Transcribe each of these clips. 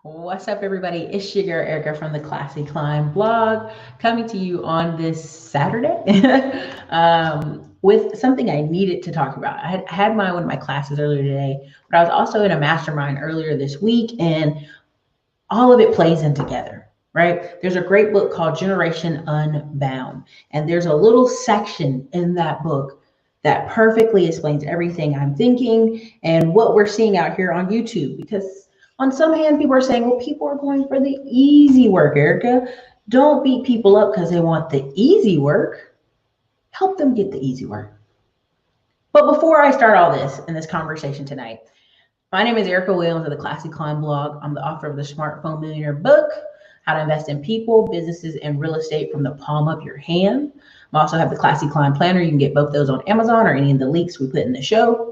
What's up, everybody? It's your girl Erica from the Classy Climb blog, coming to you on this Saturday with something I needed to talk about. I had one of my classes earlier today, but I was also in a mastermind earlier this week, and all of it plays in together, right? There's a great book called Generation Unbound, and there's a little section in that book that perfectly explains everything I'm thinking and what we're seeing out here on YouTube. Because on some hand, people are saying, well, people are going for the easy work, Erica. Don't beat people up because they want the easy work. Help them get the easy work. But before I start all this in this conversation tonight, my name is Erica Williams of the Classy Climb blog. I'm the author of the Smartphone Millionaire book, How to Invest in People, Businesses, and Real Estate from the Palm of Your Hand. I also have the Classy Climb Planner. You can get both those on Amazon or any of the links we put in the show.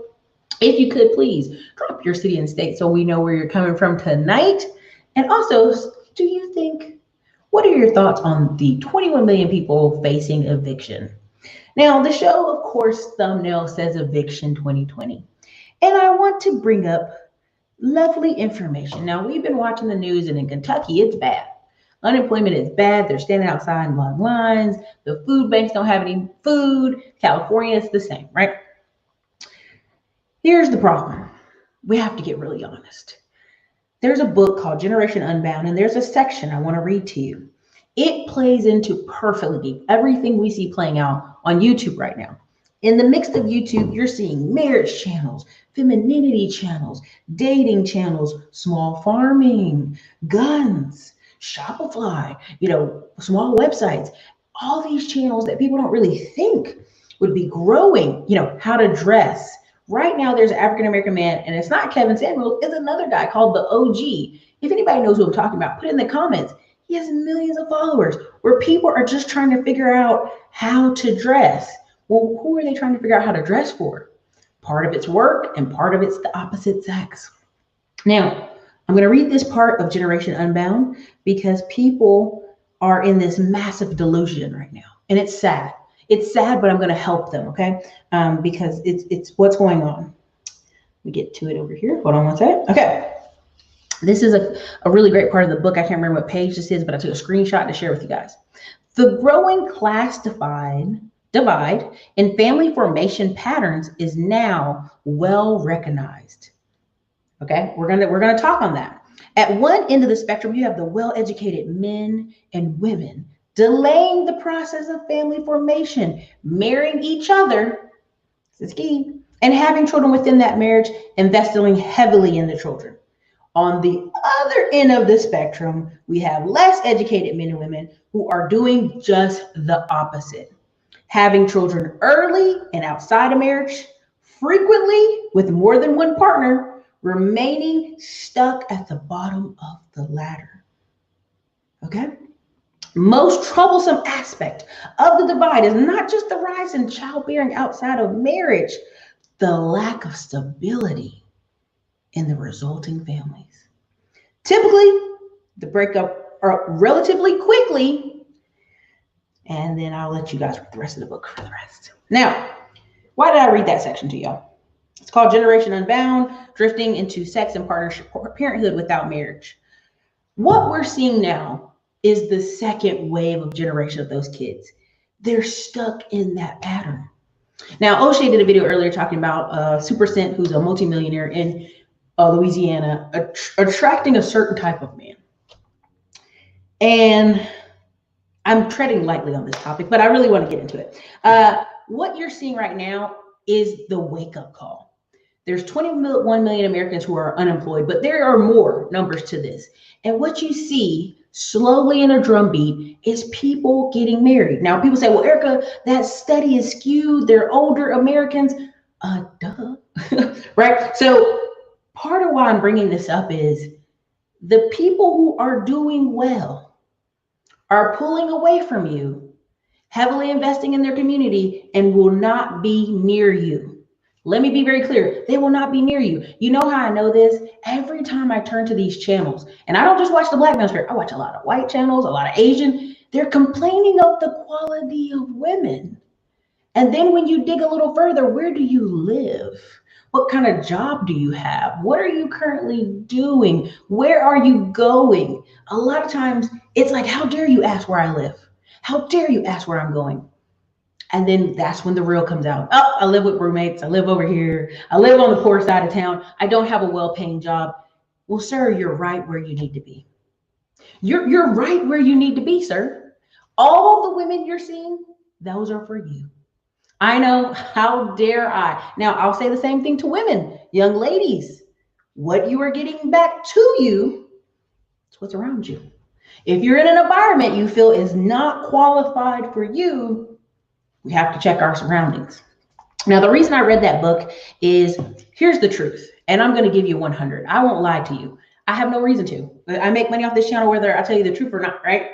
If you could, please drop your city and state so we know where you're coming from tonight. And also, what are your thoughts on the 21 million people facing eviction? Now, the show, of course, thumbnail says Eviction 2020. And I want to bring up lovely information. Now, we've been watching the news, and in Kentucky, it's bad. Unemployment is bad. They're standing outside in long lines. The food banks don't have any food. California is the same, right? Here's the problem. We have to get really honest. There's a book called Generation Unbound, and there's a section I want to read to you. It plays into perfectly everything we see playing out on YouTube right now. In the mix of YouTube, you're seeing marriage channels, femininity channels, dating channels, small farming, guns, Shopify, small websites, all these channels that people don't really think would be growing, how to dress. Right now, there's an African-American man, and it's not Kevin Samuels, it's another guy called the OG. If anybody knows who I'm talking about, put it in the comments. He has millions of followers where people are just trying to figure out how to dress. Well, who are they trying to figure out how to dress for? Part of it's work and part of it's the opposite sex. Now, I'm going to read this part of Generation Unbound because people are in this massive delusion right now. And it's sad. It's sad, but I'm going to help them, okay? Because it's what's going on. Let me get to it over here. Hold on one second. Okay. This is a really great part of the book. I can't remember what page this is, but I took a screenshot to share with you guys. The growing class divide in family formation patterns is now well recognized. Okay, we're gonna talk on that. At one end of the spectrum, you have the well-educated men and women delaying the process of family formation, marrying each other, this is key, and having children within that marriage, investing heavily in the children. On the other end of the spectrum, we have less educated men and women who are doing just the opposite. Having children early and outside of marriage, frequently with more than one partner, remaining stuck at the bottom of the ladder. Okay? Most troublesome aspect of the divide is not just the rise in childbearing outside of marriage, the lack of stability in the resulting families. Typically, the breakup are relatively quickly, and then I'll let you guys read the rest of the book for the rest. Now, why did I read that section to y'all? It's called Generation Unbound, Drifting into Sex and Partnership Parenthood Without Marriage. What we're seeing now is the second wave of generation of those kids. They're stuck in that pattern. Now, O'Shea did a video earlier talking about Super Cent, who's a multimillionaire in Louisiana, attracting a certain type of man. And I'm treading lightly on this topic, but I really want to get into it. What you're seeing right now is the wake-up call. There's 21 million Americans who are unemployed, but there are more numbers to this. And what you see slowly in a drumbeat is people getting married. Now, people say, well, Erica, that study is skewed. They're older Americans. Duh. Right? So part of why I'm bringing this up is the people who are doing well are pulling away from you, heavily investing in their community, and will not be near you. Let me be very clear. They will not be near you. You know how I know this? Every time I turn to these channels, and I don't just watch the Black manosphere, I watch a lot of white channels, a lot of Asian. They're complaining of the quality of women. And then when you dig a little further, where do you live? What kind of job do you have? What are you currently doing? Where are you going? A lot of times it's like, how dare you ask where I live? How dare you ask where I'm going? And then that's when the real comes out. Oh, I live with roommates. I live over here. I live on the poor side of town. I don't have a well-paying job. Well, sir, you're right where you need to be. You're right where you need to be, sir. All the women you're seeing, those are for you. I know, how dare I? Now, I'll say the same thing to women, young ladies. What you are getting back to you is what's around you. If you're in an environment you feel is not qualified for you, we have to check our surroundings. Now, the reason I read that book is, here's the truth, and I'm going to give you 100. I won't lie to you. I have no reason to. I make money off this channel whether I tell you the truth or not, right?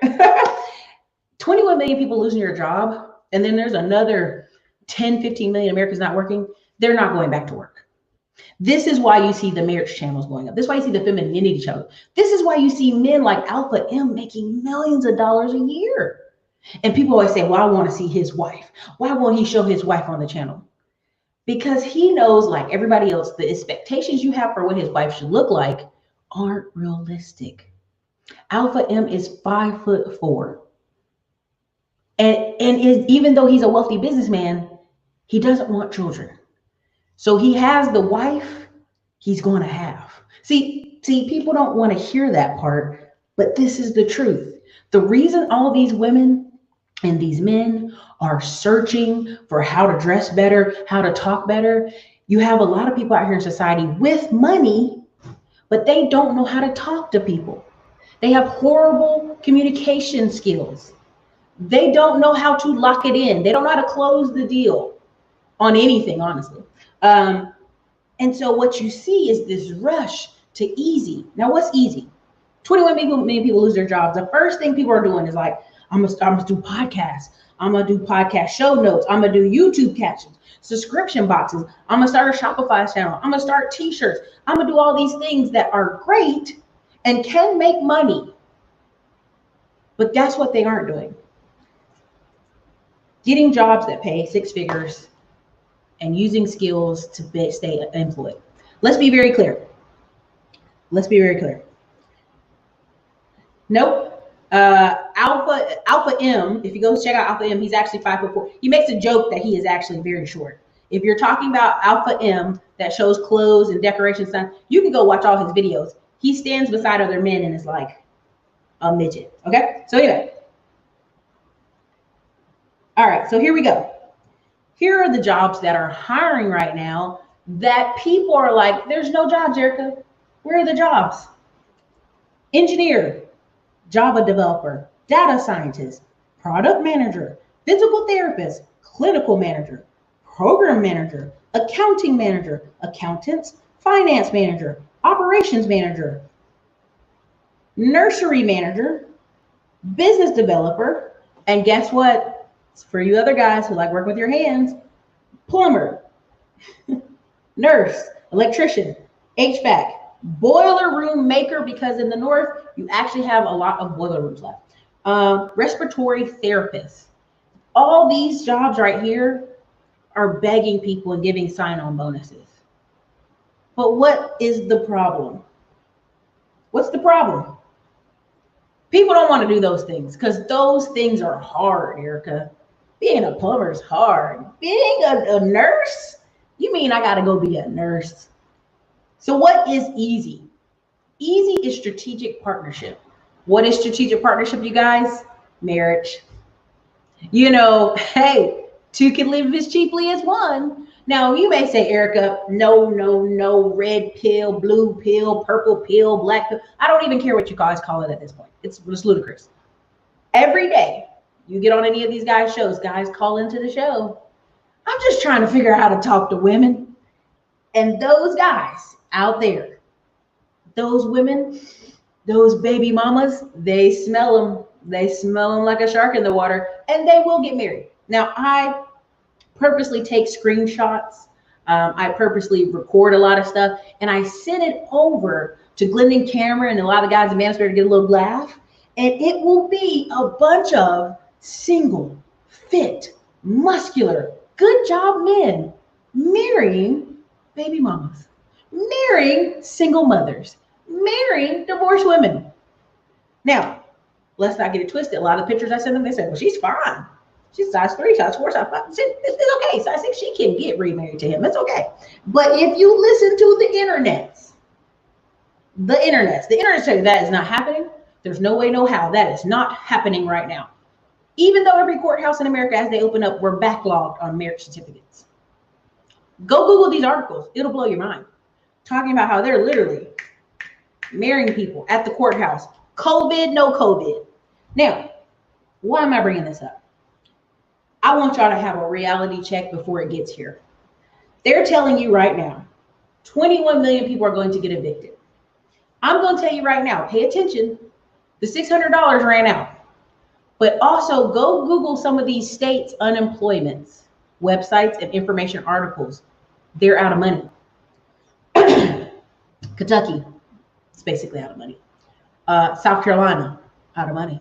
21 million people losing your job, and then there's another 10, 15 million Americans not working. They're not going back to work. This is why you see the marriage channels going up. This is why you see the femininity channel. This is why you see men like Alpha M making millions of dollars a year. And people always say, well, I want to see his wife. Why won't he show his wife on the channel? Because he knows, like everybody else, the expectations you have for what his wife should look like aren't realistic. Alpha M is 5'4". Even though he's a wealthy businessman, he doesn't want children. So he has the wife he's going to have. See, people don't want to hear that part, but this is the truth. The reason all these women and these men are searching for how to dress better, how to talk better, you have a lot of people out here in society with money, but they don't know how to talk to people. They have horrible communication skills. They don't know how to lock it in. They don't know how to close the deal on anything, honestly. And so what you see is this rush to easy. Now, what's easy? 21 million people lose their jobs. The first thing people are doing is like, I'm gonna do podcasts. I'm gonna do podcast show notes. I'm gonna do YouTube captions, subscription boxes. I'm gonna start a Shopify channel. I'm gonna start t-shirts. I'm gonna do all these things that are great and can make money. But guess what they aren't doing? Getting jobs that pay 6 figures and using skills to stay employed. Let's be very clear. Nope. Alpha M, if you go check out Alpha M, he's actually 5'4". He makes a joke that he is actually very short. If you're talking about Alpha M that shows clothes and decoration stuff, you can go watch all his videos. He stands beside other men and is like a midget. Okay. So anyway. All right. So here we go. Here are the jobs that are hiring right now that people are like, there's no jobs, Erica. Where are the jobs? Engineer, Java developer, data scientist, product manager, physical therapist, clinical manager, program manager, accounting manager, accountants, finance manager, operations manager, nursery manager, business developer, and guess what? For you other guys who like work with your hands, plumber, nurse, electrician, HVAC, boiler room maker, because in the North, you actually have a lot of boiler rooms left. Respiratory therapist. All these jobs right here are begging people and giving sign-on bonuses. But what is the problem? What's the problem? People don't want to do those things because those things are hard, Erica. Being a plumber is hard. Being a nurse? You mean I got to go be a nurse? So what is easy? Easy is strategic partnership. What is strategic partnership, you guys? Marriage. You know, hey, two can live as cheaply as one. Now, you may say, Erica, no, red pill, blue pill, purple pill, black pill. I don't even care what you guys call it at this point. It's ludicrous. Every day you get on any of these guys' shows, guys call into the show. I'm just trying to figure out how to talk to women. And those guys out there, those women, those baby mamas, they smell them. They smell them like a shark in the water, and they will get married. Now, I purposely take screenshots. I purposely record a lot of stuff, and I send it over to Glendon Cameron and a lot of guys in Mansfield to get a little laugh. And it will be a bunch of single, fit, muscular, good job men marrying baby mamas, marrying single mothers, marrying divorced women. Now, let's not get it twisted. A lot of pictures I sent them, they said, well, she's fine. She's size 3, size 4, size 5. It's okay. Size 6, she can get remarried to him. It's okay. But if you listen to the internet tell you that is not happening. There's no way, no how. That is not happening right now. Even though every courthouse in America, as they open up, we're backlogged on marriage certificates. Go Google these articles. It'll blow your mind. Talking about how they're literally marrying people at the courthouse. COVID, no COVID. Now, why am I bringing this up? I want y'all to have a reality check before it gets here. They're telling you right now, 21 million people are going to get evicted. I'm going to tell you right now, pay attention. The $600 ran out. But also go Google some of these states' unemployments, websites and information articles. They're out of money. Kentucky, it's basically out of money. South Carolina, out of money.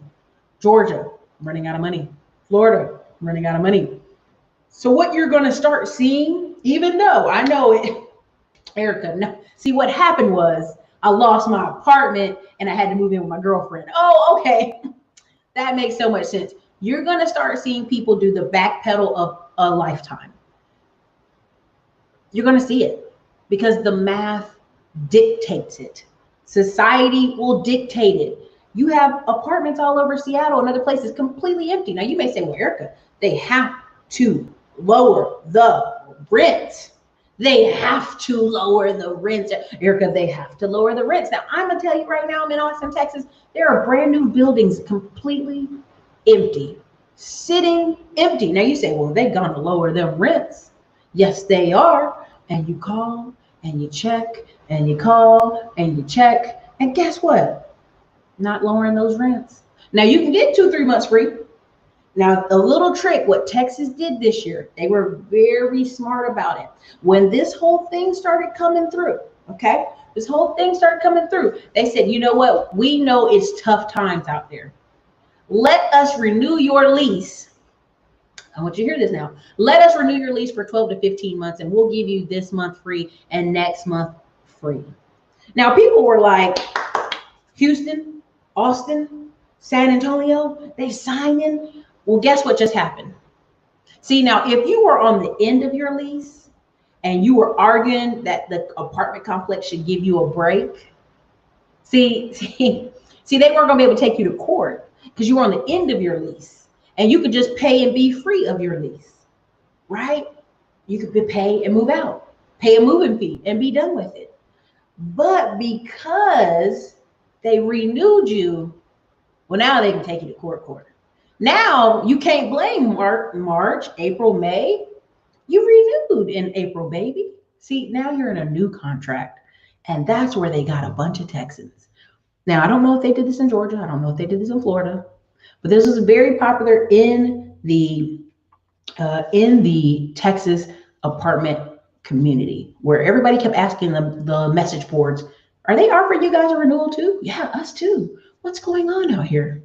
Georgia, running out of money. Florida, running out of money. So what you're going to start seeing, even though I know it, Erica, no. See, what happened was I lost my apartment and I had to move in with my girlfriend. Oh, okay. That makes so much sense. You're going to start seeing people do the backpedal of a lifetime. You're going to see it because the math dictates it. Society will dictate it. You have apartments all over Seattle and other places completely empty. Now you may say, well, Erica, they have to lower the rent. They have to lower the rent. Erica, they have to lower the rents. Now, I'm going to tell you right now, I'm in Austin, Texas. There are brand new buildings completely empty, sitting empty. Now, you say, well, they're going to lower them rents. Yes, they are. And you call and you check and you call and you check. And guess what? Not lowering those rents. Now, you can get 2-3 months free. Now, a little trick, what Texas did this year, they were very smart about it. When this whole thing started coming through, okay, they said, you know what? We know it's tough times out there. Let us renew your lease. I want you to hear this now. Let us renew your lease for 12 to 15 months, and we'll give you this month free and next month free. Now, people were like, Houston, Austin, San Antonio, they signed in. Well, guess what just happened? See, now, if you were on the end of your lease and you were arguing that the apartment complex should give you a break, see, they weren't going to be able to take you to court because you were on the end of your lease and you could just pay and be free of your lease, right? You could pay and move out, pay a moving fee and be done with it. But because they renewed you, well, now they can take you to court. Now you can't blame March, April, May. You renewed in April, baby. See, now you're in a new contract. And that's where they got a bunch of Texans. Now, I don't know if they did this in Georgia. I don't know if they did this in Florida. But this was very popular in the Texas apartment community, where everybody kept asking the message boards, are they offering you guys a renewal too? Yeah, us too. What's going on out here?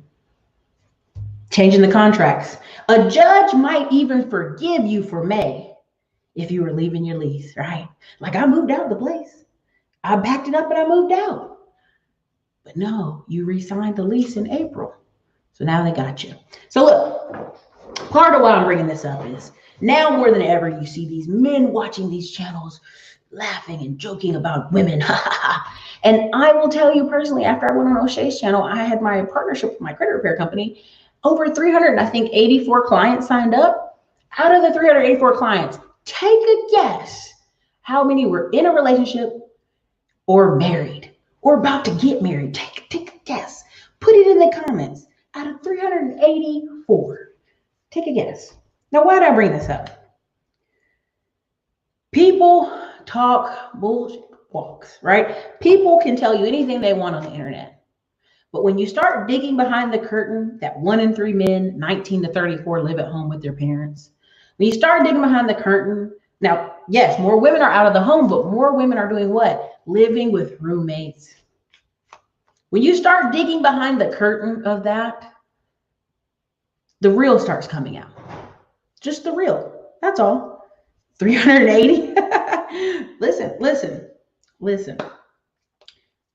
Changing the contracts. A judge might even forgive you for May if you were leaving your lease, right? Like, I moved out of the place. I backed it up and I moved out. But no, you re-signed the lease in April. So now they got you. So look, part of why I'm bringing this up is now more than ever, you see these men watching these channels laughing and joking about women. And I will tell you personally, after I went on O'Shea's channel, I had my partnership with my credit repair company. Over 384 clients signed up. Out of the 384 clients, take a guess how many were in a relationship or married or about to get married. Take a guess. Put it in the comments. Out of 384, take a guess. Now, why did I bring this up? People talk bullshit walks, right? People can tell you anything they want on the internet. But when you start digging behind the curtain, that 1 in 3 men, 19 to 34, live at home with their parents. When you start digging behind the curtain, now, yes, more women are out of the home, but more women are doing what? Living with roommates. When you start digging behind the curtain of that, the real starts coming out. Just the real. That's all. 380. Listen.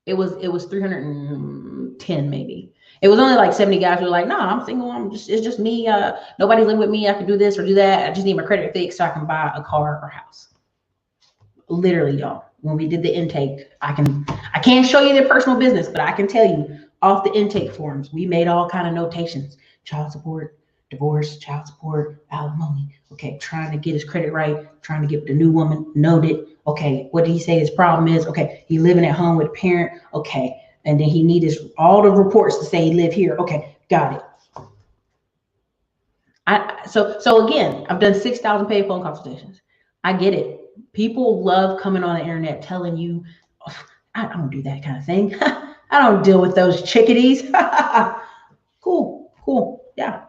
It was 310 maybe. It was only like 70 guys who were like, no, I'm single. It's just me. Nobody's living with me. I can do this or do that. I just need my credit fixed so I can buy a car or house. Literally, y'all. When we did the intake, I can't show you their personal business, but I can tell you off the intake forms, we made all kind of notations: child support, divorce, child support, alimony. Okay, trying to get his credit right, trying to get the new woman noted. Okay, what did he say his problem is? Okay, he living at home with a parent. Okay, and then he needed all the reports to say he live here. Okay, got it. So again, I've done 6,000 paid phone consultations. I get it. People love coming on the internet telling you, oh, I don't do that kind of thing. I don't deal with those chickadees. Cool. Yeah,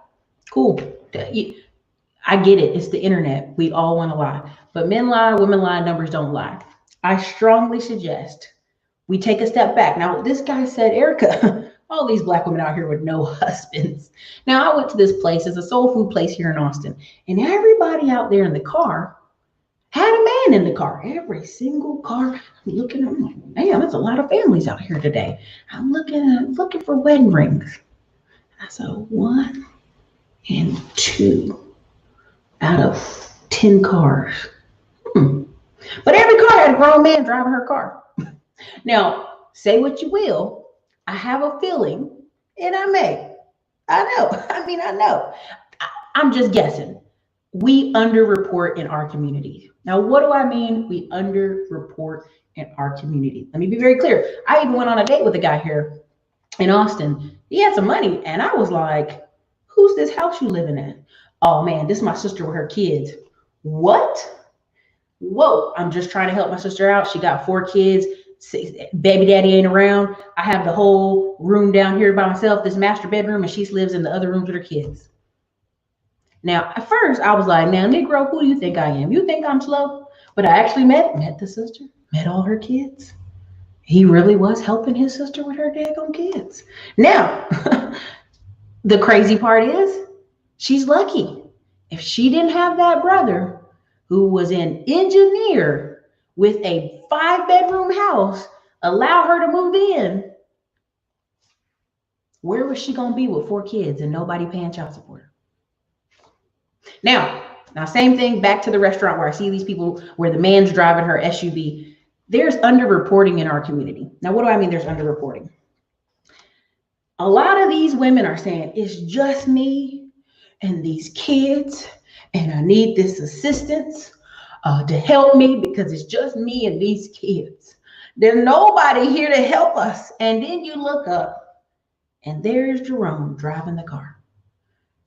cool. I get it. It's the internet. We all want to lie. But men lie, women lie, numbers don't lie. I strongly suggest we take a step back. Now, this guy said, Erica, all these black women out here with no husbands. Now, I went to this place. It's a soul food place here in Austin. And everybody out there in the car had a man in the car. Every single car. I'm looking, I'm like, man, there's a lot of families out here today. I'm looking for wedding rings. I said, 1 and 2 out of 10 cars. But every car had a grown man driving her car. Now, say what you will. I have a feeling, and I know. I'm just guessing. We underreport in our community. Now, what do I mean? We underreport in our community. Let me be very clear. I even went on a date with a guy here in Austin. He had some money, and I was like, who's this house you living in? Oh man, this is my sister with her kids. What? Whoa, I'm just trying to help my sister out. She got 4 kids. Baby daddy ain't around. I have the whole room down here by myself, this master bedroom, and she lives in the other rooms with her kids. Now, at first, I was like, now, Negro, who do you think I am? You think I'm slow? But I actually met the sister, met all her kids. He really was helping his sister with her daggone kids. Now, the crazy part is, she's lucky. If she didn't have that brother who was an engineer with a 5-bedroom house, allow her to move in, where was she going to be with 4 kids and nobody paying child support? Now, same thing back to the restaurant where I see these people where the man's driving her SUV. There's underreporting in our community. Now, what do I mean there's underreporting? A lot of these women are saying, it's just me and these kids, and I need this assistance to help me because it's just me and these kids. There's nobody here to help us. And then you look up, and there's Jerome driving the car.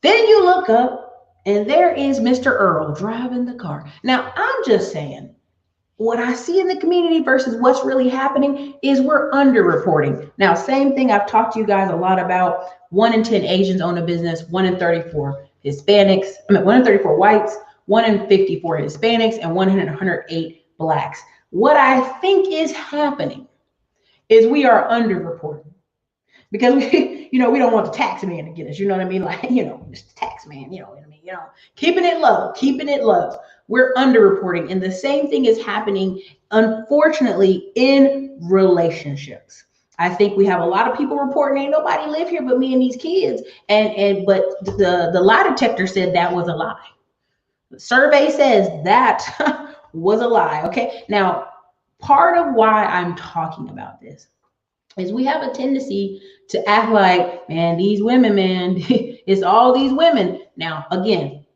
Then you look up, and there is Mr. Earl driving the car. Now, I'm just saying, what I see in the community versus what's really happening is we're underreporting. Now, same thing I've talked to you guys a lot about. 1 in 10 Asians own a business, 1 in 34 Hispanics, 1 in 34 whites, 1 in 54 Hispanics, and 1 in 108 blacks. What I think is happening is we are underreporting. Because we don't want the tax man to get us, you know what I mean? Like, Mr. Tax Man, you know what I mean? Keeping it low. We're underreporting. And the same thing is happening, unfortunately, in relationships. I think we have a lot of people reporting, ain't nobody live here but me and these kids. But the lie detector said that was a lie. The survey says that was a lie. Okay. Now, part of why I'm talking about this is we have a tendency to act like, man, these women, man, it's all these women. Now, again,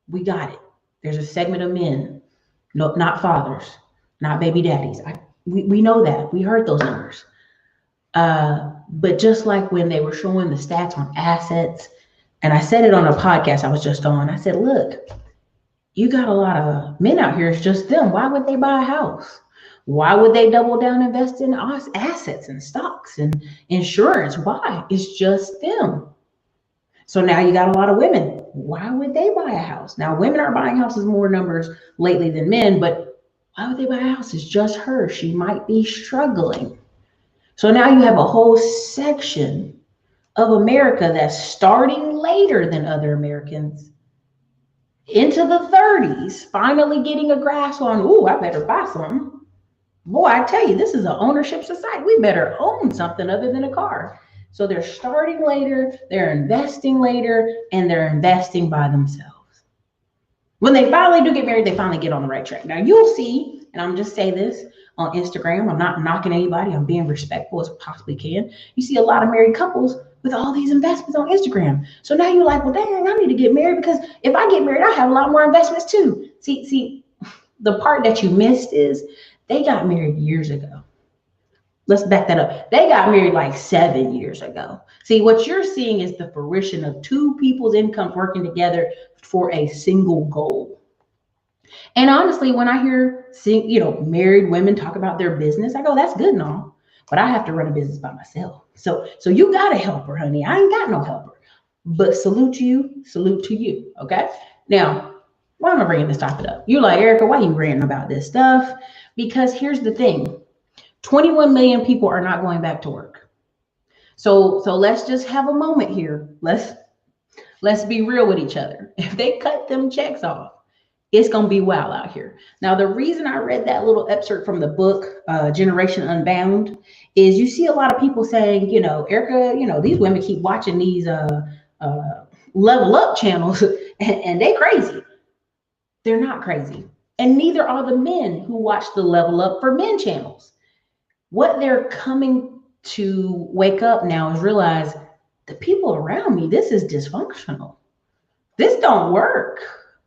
we got it. There's a segment of men, no, not fathers, not baby daddies. We know that. We heard those numbers. But just like when they were showing the stats on assets, and I said it on a podcast I was just on, I said, look, you got a lot of men out here. It's just them. Why would they buy a house? Why would they double down, invest in assets and stocks and insurance? Why? It's just them. So now you got a lot of women. Why would they buy a house? Now, women are buying houses more numbers lately than men, but why would they buy a house? It's just her. She might be struggling. So now you have a whole section of America that's starting later than other Americans into the 30s, finally getting a grasp on, ooh, I better buy something. Boy, I tell you, this is an ownership society. We better own something other than a car. So they're starting later, they're investing later, and they're investing by themselves. When they finally do get married, they finally get on the right track. Now you'll see, and I'm just saying this on Instagram, I'm not knocking anybody, I'm being respectful as possibly can. You see a lot of married couples with all these investments on Instagram. So now you're like, well, dang, I need to get married because if I get married, I have a lot more investments too. See, the part that you missed is they got married years ago. Let's back that up. They got married like 7 years ago. See, what you're seeing is the fruition of two people's income working together for a single goal. And honestly, when I hear married women talk about their business, I go, that's good and all, but I have to run a business by myself. So you got a helper, honey. I ain't got no helper. But salute to you. Okay. Now, why am I bringing this topic up? You're like, Erica, why are you ranting about this stuff? Because here's the thing. 21 million people are not going back to work. So let's just have a moment here. Let's be real with each other. If they cut them checks off, it's going to be wild out here. Now, the reason I read that little excerpt from the book, Generation Unbound, is you see a lot of people saying, Erica, these women keep watching these level up channels and they crazy. They're not crazy. And neither are the men who watch the Level Up for Men channels. What they're coming to wake up now is realize the people around me, this is dysfunctional. This don't work.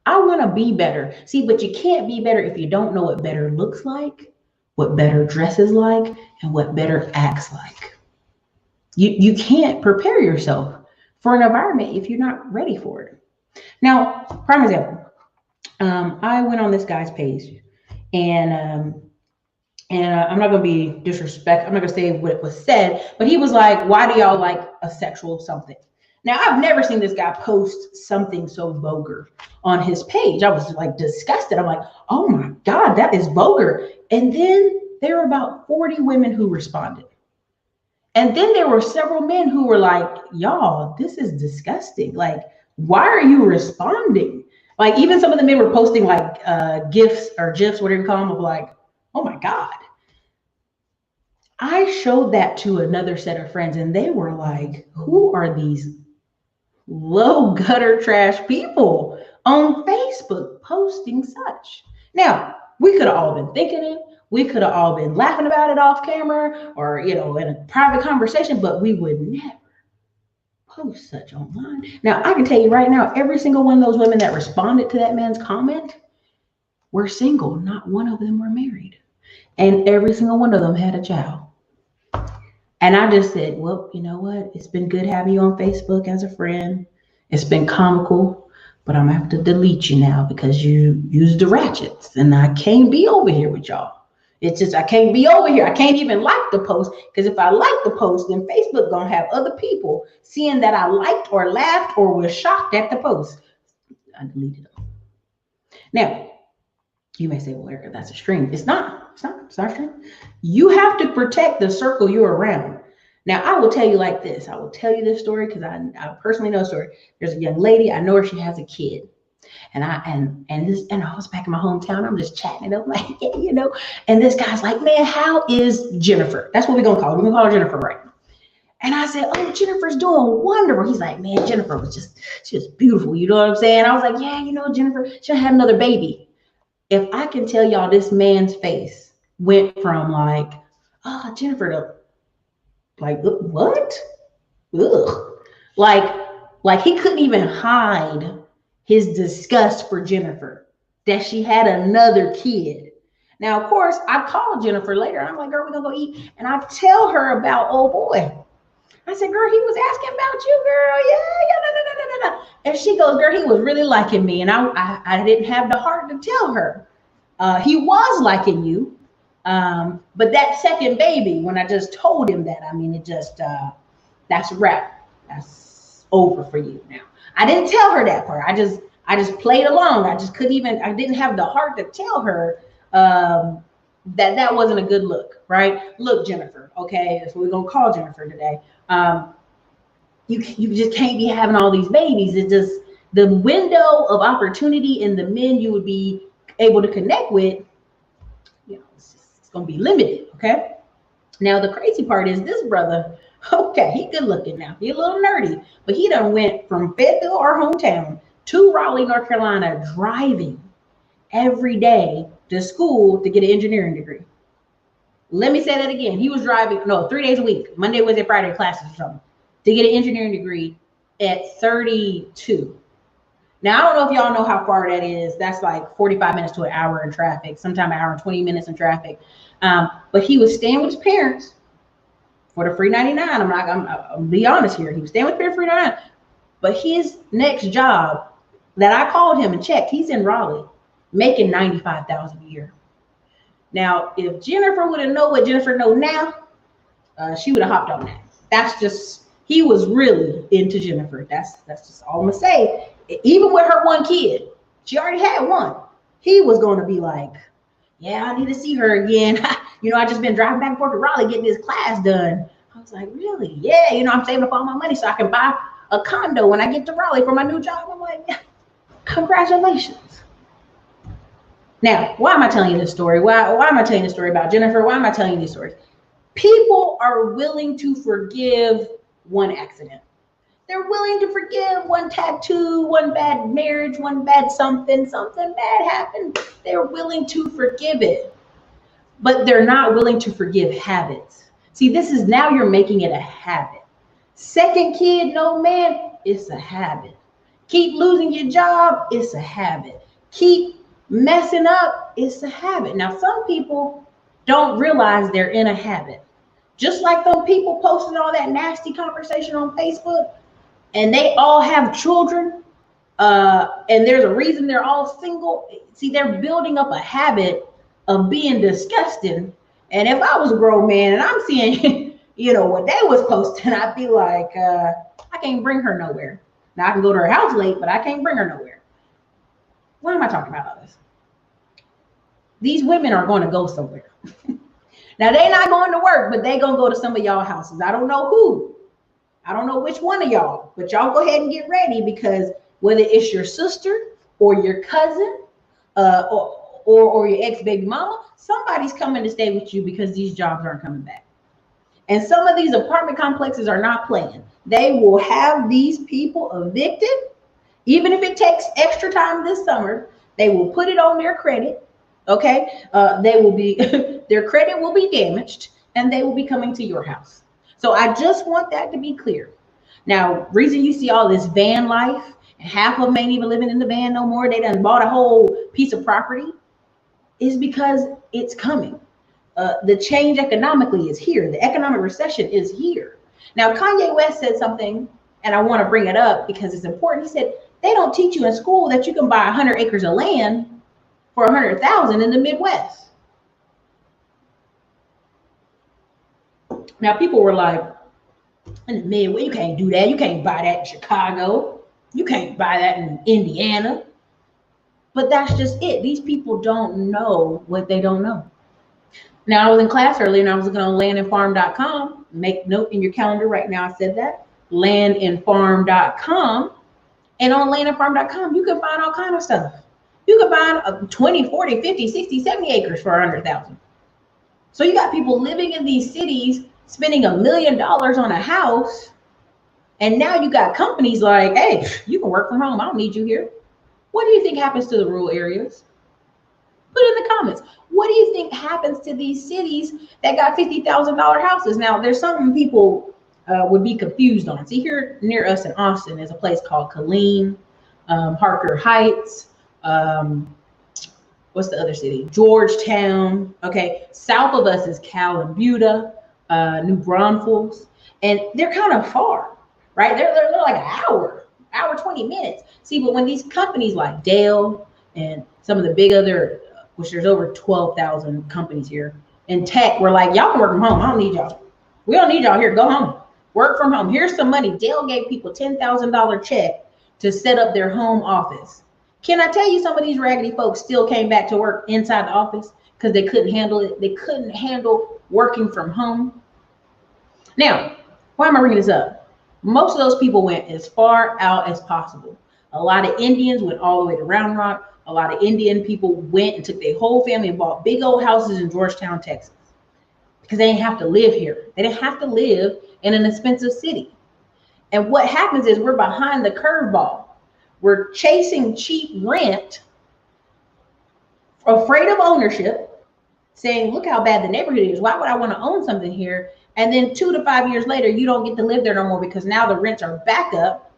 I want to be better. See, but you can't be better if you don't know what better looks like, what better dresses like, and what better acts like. You can't prepare yourself for an environment if you're not ready for it. Now, prime example. I went on this guy's page, and I'm not going to be disrespectful. I'm not going to say what was said, but he was like, why do y'all like a sexual something? Now, I've never seen this guy post something so vulgar on his page. I was like disgusted. I'm like, oh my God, that is vulgar. And then there were about 40 women who responded. And then there were several men who were like, y'all, this is disgusting. Like, why are you responding? Like, even some of the men were posting like GIFs, whatever you call them, of like, oh my God. I showed that to another set of friends and they were like, who are these low gutter trash people on Facebook posting such? Now, we could have all been thinking it. We could have all been laughing about it off camera or, in a private conversation, but we would never post such online. Now, I can tell you right now, every single one of those women that responded to that man's comment were single. Not one of them were married. And every single one of them had a child. And I just said, well, you know what? It's been good having you on Facebook as a friend. It's been comical, but I'm going to have to delete you now because you used the ratchets and I can't be over here with y'all. It's just, I can't be over here. I can't even like the post because if I like the post, then Facebook going to have other people seeing that I liked or laughed or was shocked at the post. I deleted them. Now, you may say, well, Erica, that's a stream. It's not a stream. You have to protect the circle you're around. Now, I will tell you like this. I will tell you this story because I personally know a story. There's a young lady. I know her. She has a kid. And I was back in my hometown. I'm just chatting it up like, yeah, And this guy's like, man, how is Jennifer? That's what we're going to call her. We're going to call her Jennifer, right? And I said, oh, Jennifer's doing wonderful. He's like, man, Jennifer she was beautiful. You know what I'm saying? I was like, yeah, Jennifer, she'll have another baby. If I can tell y'all this man's face went from like, oh, Jennifer to like, what? Ugh. Like he couldn't even hide his disgust for Jennifer, that she had another kid. Now, of course, I called Jennifer later. I'm like, girl, we're going to go eat. And I tell her about old boy. I said, girl, he was asking about you, girl. Yeah. And she goes, girl, he was really liking me. And I didn't have the heart to tell her. He was liking you. But that second baby, when I just told him that, I mean, it just, that's a wrap. That's over for you now. I didn't tell her that part. I just played along. I didn't have the heart to tell her that wasn't a good look, right? Look, Jennifer, okay, that's what we're gonna call Jennifer today. You just can't be having all these babies. The window of opportunity and the men you would be able to connect with, it's going to be limited. Okay. Now, the crazy part is this brother, okay, he good looking now. He a little nerdy, but he done went from Fayetteville, our hometown, to Raleigh, North Carolina, driving every day to school to get an engineering degree. Let me say that again. He was driving, 3 days a week, Monday, Wednesday, Friday classes or something, to get an engineering degree at 32. Now, I don't know if y'all know how far that is. That's like 45 minutes to an hour in traffic, sometime an hour and 20 minutes in traffic. But he was staying with his parents for the free 99. I'm be honest here. He was staying with his parents for free 99. But his next job that I called him and checked, he's in Raleigh, making $95,000 a year. Now, if Jennifer would have known what Jennifer knows now, she would have hopped on that. That's just, he was really into Jennifer. That's just all I'm gonna say. Even with her one kid, she already had one. He was going to be like, yeah, I need to see her again. I just been driving back and forth to Raleigh getting this class done. I was like, really? Yeah, I'm saving up all my money so I can buy a condo when I get to Raleigh for my new job. I'm like, yeah, congratulations. Now, why am I telling you this story? Why am I telling you this story about Jennifer? Why am I telling you these stories? People are willing to forgive one accident. They're willing to forgive one tattoo, one bad marriage, one bad something bad happened. They're willing to forgive it, but they're not willing to forgive habits. See, this is now you're making it a habit. Second kid, no man, it's a habit. Keep losing your job, it's a habit. Keep messing up, it's a habit. Now, some people don't realize they're in a habit. Just like those people posting all that nasty conversation on Facebook, and they all have children, and there's a reason they're all single. See, they're building up a habit of being disgusting. And if I was a grown man and I'm seeing, what they was posting, I'd be like, I can't bring her nowhere. Now, I can go to her house late, but I can't bring her nowhere. Why am I talking about all this? These women are going to go somewhere. Now, they're not going to work, but they're going to go to some of y'all houses. I don't know who. I don't know which one of y'all, but y'all go ahead and get ready, because whether it's your sister or your cousin or your ex-baby mama, somebody's coming to stay with you because these jobs aren't coming back. And some of these apartment complexes are not playing. They will have these people evicted. Even if it takes extra time this summer, they will put it on their credit. Okay. They will be, their credit will be damaged, and they will be coming to your house. So I just want that to be clear. Now, reason you see all this van life, and half of them ain't even living in the van no more, they done bought a whole piece of property, is because it's coming. The change economically is here. The economic recession is here. Now, Kanye West said something, and I want to bring it up because it's important. He said, they don't teach you in school that you can buy 100 acres of land for 100,000 in the Midwest. Now, people were like, in the Midwest, you can't do that. You can't buy that in Chicago. You can't buy that in Indiana. But that's just it. These people don't know what they don't know. Now, I was in class earlier, and I was looking on landandfarm.com. Make note in your calendar right now. I said that. Landandfarm.com. And on landandfarm.com, you can find all kinds of stuff. You can find 20, 40, 50, 60, 70 acres for 100,000. So you got people living in these cities spending $1 million on a house. And now you got companies like, hey, you can work from home. I don't need you here. What do you think happens to the rural areas? Put it in the comments. What do you think happens to these cities that got $50,000 houses? Now, there's something people would be confused on. See, here near us in Austin is a place called Killeen, Harker Heights. What's the other city? Georgetown. Okay. South of us is Cal and Buda, New Braunfels. And they're kind of far, right? They're like an hour, 20 minutes. See, but when these companies like Dell and some of the big other, which there's over 12,000 companies here in tech, we're like, y'all can work from home. I don't need y'all. We don't need y'all here. Go home. Work from home. Here's some money. Dell gave people $10,000 check to set up their home office. Can I tell you, some of these raggedy folks still came back to work inside the office because they couldn't handle it. They couldn't handle working from home. Now, why am I bringing this up? Most of those people went as far out as possible. A lot of Indians went all the way to Round Rock. A lot of Indian people went and took their whole family and bought big old houses in Georgetown, Texas, because they didn't have to live here. They didn't have to live in an expensive city. And what happens is we're behind the curveball. We're chasing cheap rent, afraid of ownership, saying, look how bad the neighborhood is. Why would I want to own something here? And then 2 to 5 years later, you don't get to live there no more because now the rents are back up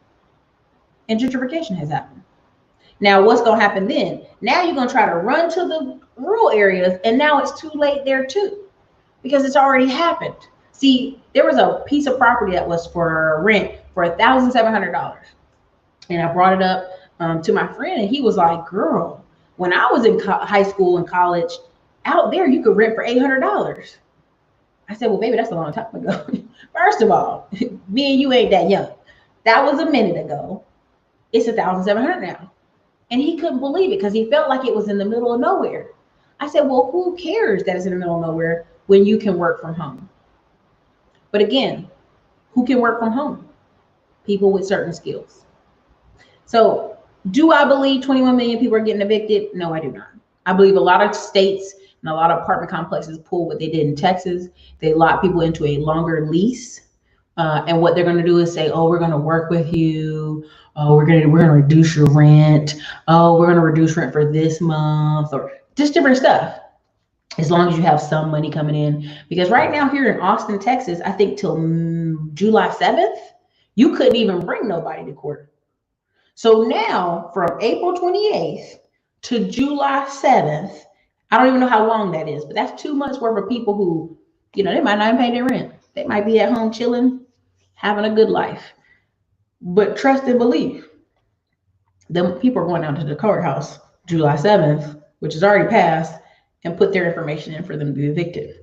and gentrification has happened. Now, what's going to happen then? Now you're going to try to run to the rural areas, and now it's too late there too, because it's already happened. See, there was a piece of property that was for rent for $1,700. And I brought it up to my friend, and he was like, girl, when I was in high school and college, out there, you could rent for $800. I said, well, baby, that's a long time ago. First of all, me and you ain't that young. That was a minute ago. It's $1,700 now. And he couldn't believe it because he felt like it was in the middle of nowhere. I said, well, who cares that it's in the middle of nowhere when you can work from home? But again, who can work from home? People with certain skills. So do I believe 21 million people are getting evicted? No, I do not. I believe a lot of states and a lot of apartment complexes pull what they did in Texas. They lock people into a longer lease. And what they're going to do is say, oh, we're going to work with you. Oh, we're going to reduce your rent. Oh, we're going to reduce rent for this month, or just different stuff. As long as you have some money coming in. Because right now here in Austin, Texas, I think till July 7th, you couldn't even bring nobody to court. So now from April 28th to July 7th, I don't even know how long that is, but that's 2 months worth of people who, they might not even pay their rent. They might be at home chilling, having a good life. But trust and believe, them people are going down to the courthouse July 7th, which is already passed, and put their information in for them to be evicted.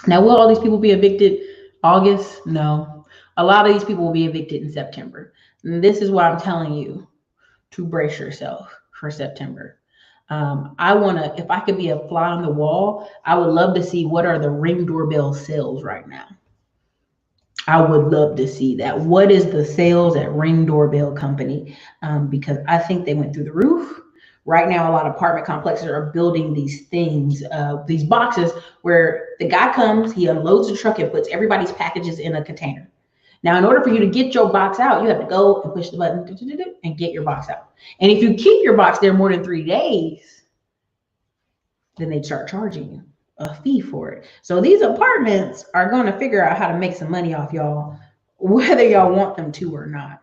Now, will all these people be evicted August? No. A lot of these people will be evicted in September. And this is why I'm telling you to brace yourself for September. I want to, if I could be a fly on the wall, I would love to see what are the Ring doorbell sales right now. I would love to see that. What is the sales at Ring Doorbell Company? Because I think they went through the roof. Right now, a lot of apartment complexes are building these things, these boxes where the guy comes, he unloads the truck and puts everybody's packages in a container. Now, in order for you to get your box out, you have to go and push the button and get your box out. And if you keep your box there more than 3 days, then they start charging you a fee for it. So these apartments are going to figure out how to make some money off y'all, whether y'all want them to or not.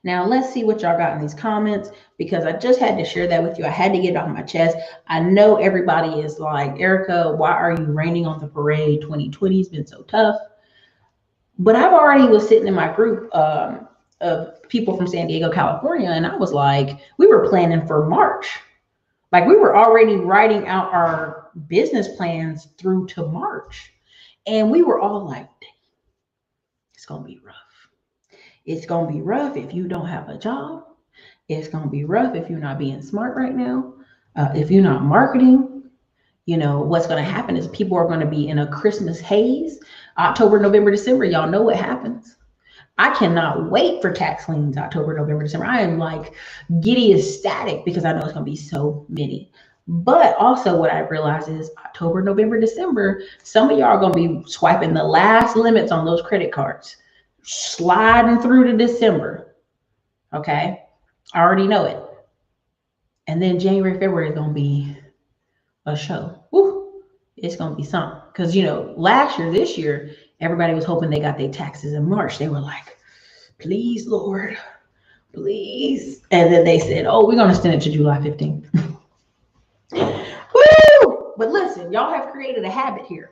Now, let's see what y'all got in these comments, because I just had to share that with you. I had to get it off my chest. I know everybody is like, Erica, why are you raining on the parade? 2020 has been so tough. But I've already was sitting in my group of people from San Diego, California, and I was like, we were planning for March. Like we were already writing out our business plans through to March. And we were all like, it's going to be rough. It's going to be rough if you don't have a job. It's going to be rough if you're not being smart right now. If you're not marketing, what's going to happen is people are going to be in a Christmas haze. October, November, December, y'all know what happens. I cannot wait for tax liens October, November, December. I am like giddy ecstatic because I know it's going to be so many. But also what I realize is October, November, December, some of y'all are going to be swiping the last limits on those credit cards, sliding through to December. Okay. I already know it. And then January, February is going to be a show. Woo. It's going to be something. Because, last year, this year, everybody was hoping they got their taxes in March. They were like, please, Lord, please. And then they said, oh, we're going to extend it to July 15th. Woo! But listen, y'all have created a habit here.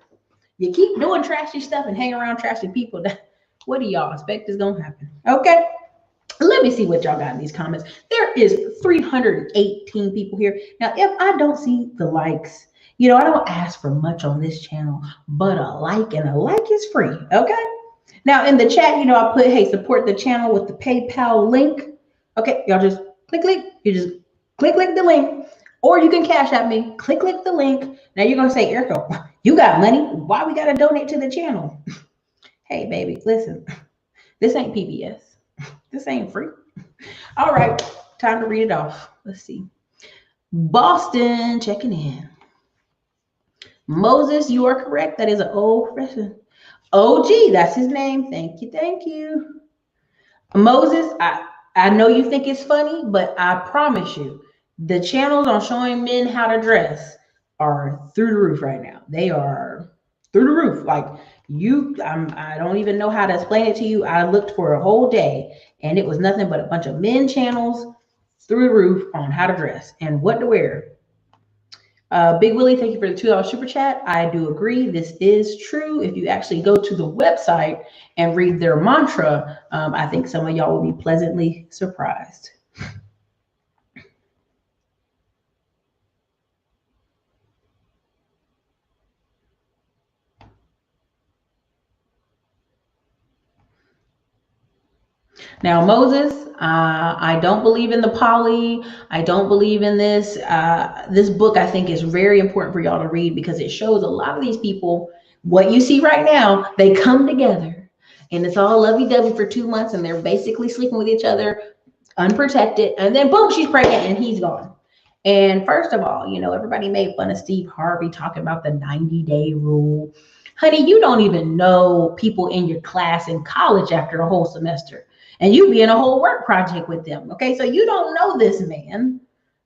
You keep doing trashy stuff and hang around trashy people. What do y'all expect is going to happen? Okay. Let me see what y'all got in these comments. There is 318 people here. Now, if I don't see the likes, I don't ask for much on this channel, but a like, and a like is free. Okay. Now in the chat, I put, hey, support the channel with the PayPal link. Okay. Y'all just click. You just click the link, or you can cash at me. Click the link. Now you're going to say, Erica, you got money. Why we got to donate to the channel? Hey, baby, listen, this ain't PBS. This ain't free. All right, time to read it off. Let's see. Boston checking in. Moses, you are correct. That is an old profession. OG, that's his name. Thank you, thank you. Moses, I know you think it's funny, but I promise you, the channels on showing men how to dress are through the roof right now. They are through the roof. Like I don't even know how to explain it to you. I looked for a whole day, and it was nothing but a bunch of men channels through the roof on how to dress and what to wear. Big Willie, thank you for the $2 super chat. I do agree. This is true. If you actually go to the website and read their mantra, I think some of y'all will be pleasantly surprised. Now, Moses, I don't believe in the poly. I don't believe in this. This book, I think, is very important for y'all to read because it shows a lot of these people, what you see right now, they come together and it's all lovey-dovey for 2 months and they're basically sleeping with each other unprotected. And then, boom, she's pregnant and he's gone. And first of all, everybody made fun of Steve Harvey talking about the 90-day rule. Honey, you don't even know people in your class in college after a whole semester. And you be in a whole work project with them. Okay, so you don't know this man.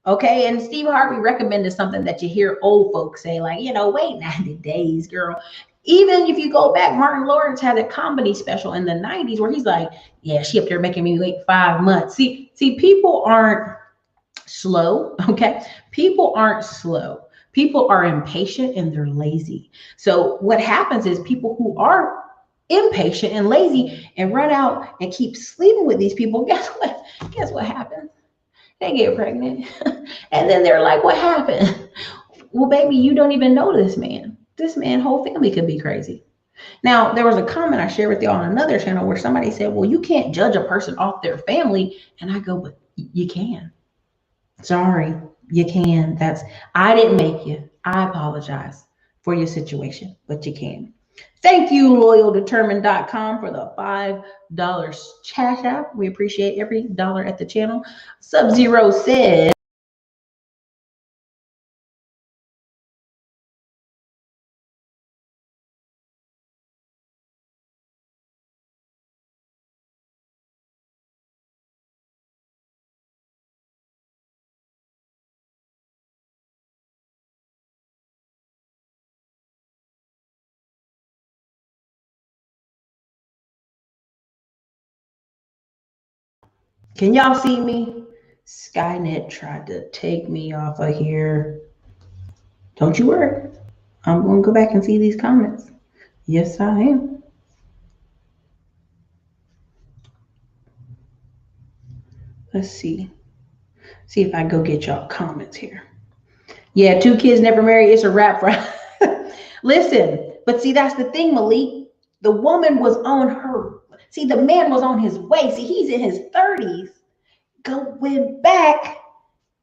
Okay, and Steve Harvey recommended something that you hear old folks say, like, wait 90 days, girl. Even if you go back, Martin Lawrence had a comedy special in the 90s where he's like, yeah, she up there making me wait 5 months. See, people aren't slow. Okay, people aren't slow. People are impatient and they're lazy. So what happens is people who are impatient and lazy and run out and keep sleeping with these people, guess what happens? They get pregnant. And then they're like, what happened? Well, baby, you don't even know this man. This man whole family could be crazy. Now, there was a comment I shared with y'all on another channel where somebody said, well, you can't judge a person off their family. And I go, but you can. Sorry, you can. I didn't make you. I apologize for your situation, but you can. Thank you, loyaldetermined.com, for the $5 cash app. We appreciate every dollar at the channel. Sub-Zero says, can y'all see me? Skynet tried to take me off of here. Don't you worry. I'm going to go back and see these comments. Yes, I am. Let's see. See if I go get y'all comments here. Yeah, 2 kids never married. It's a wrap for. Listen, but see, that's the thing, Malik. The woman was on her. See, the man was on his way. See, he's in his 30s, going back,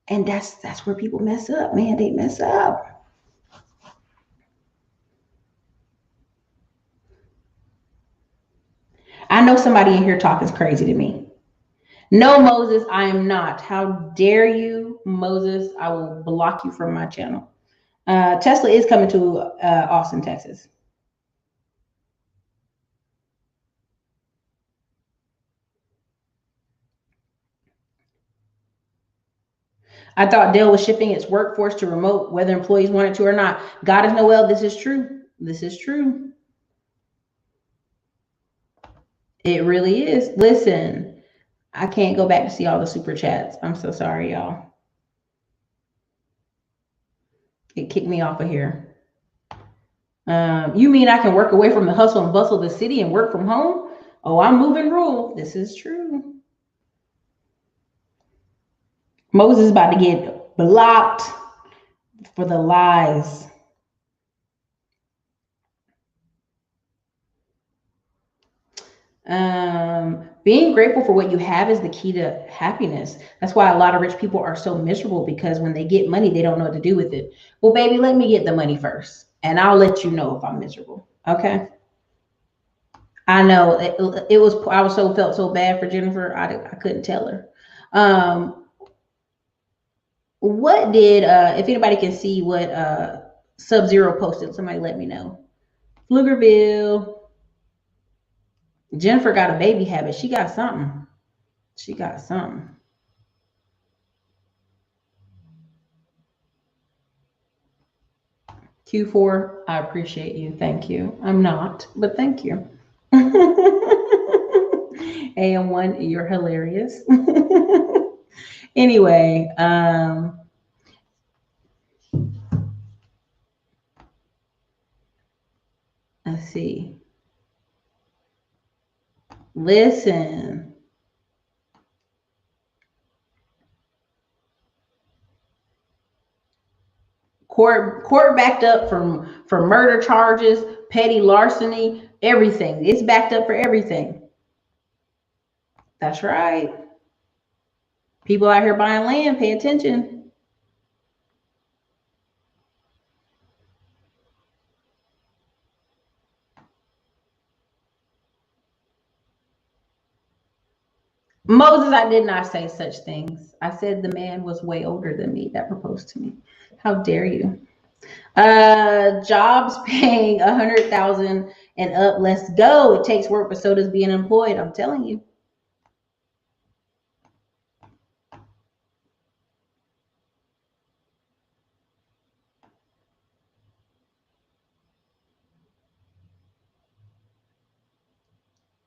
and that's where people mess up, man. They mess up. I know somebody in here talking crazy to me. No, Moses, I am not. How dare you, Moses? I will block you from my channel. Tesla is coming to Austin, Texas. I thought Dell was shifting its workforce to remote, whether employees wanted to or not. God is Noel, this is true. This is true. It really is. Listen, I can't go back to see all the super chats. I'm so sorry, y'all. It kicked me off of here. You mean I can work away from the hustle and bustle of the city and work from home? Oh, I'm moving rule. This is true. Moses is about to get blocked for the lies. Being grateful for what you have is the key to happiness. That's why a lot of rich people are so miserable, because when they get money, they don't know what to do with it. Well, baby, let me get the money first, and I'll let you know if I'm miserable. Okay. I know it was. I was felt so bad for Jennifer. I couldn't tell her. What did if anybody can see what Sub Zero posted? Somebody let me know. Pflugerville. Jennifer got a baby habit. She got something. She got something. Q4, I appreciate you. Thank you. I'm not, but thank you. AM1, you're hilarious. Anyway, let's see. Listen. Court backed up for murder charges, petty larceny, everything. It's backed up for everything. That's right. People out here buying land, pay attention. Moses, I did not say such things. I said the man was way older than me that proposed to me. How dare you? Jobs paying 100,000 and up. Let's go. It takes work, but so does being employed. I'm telling you.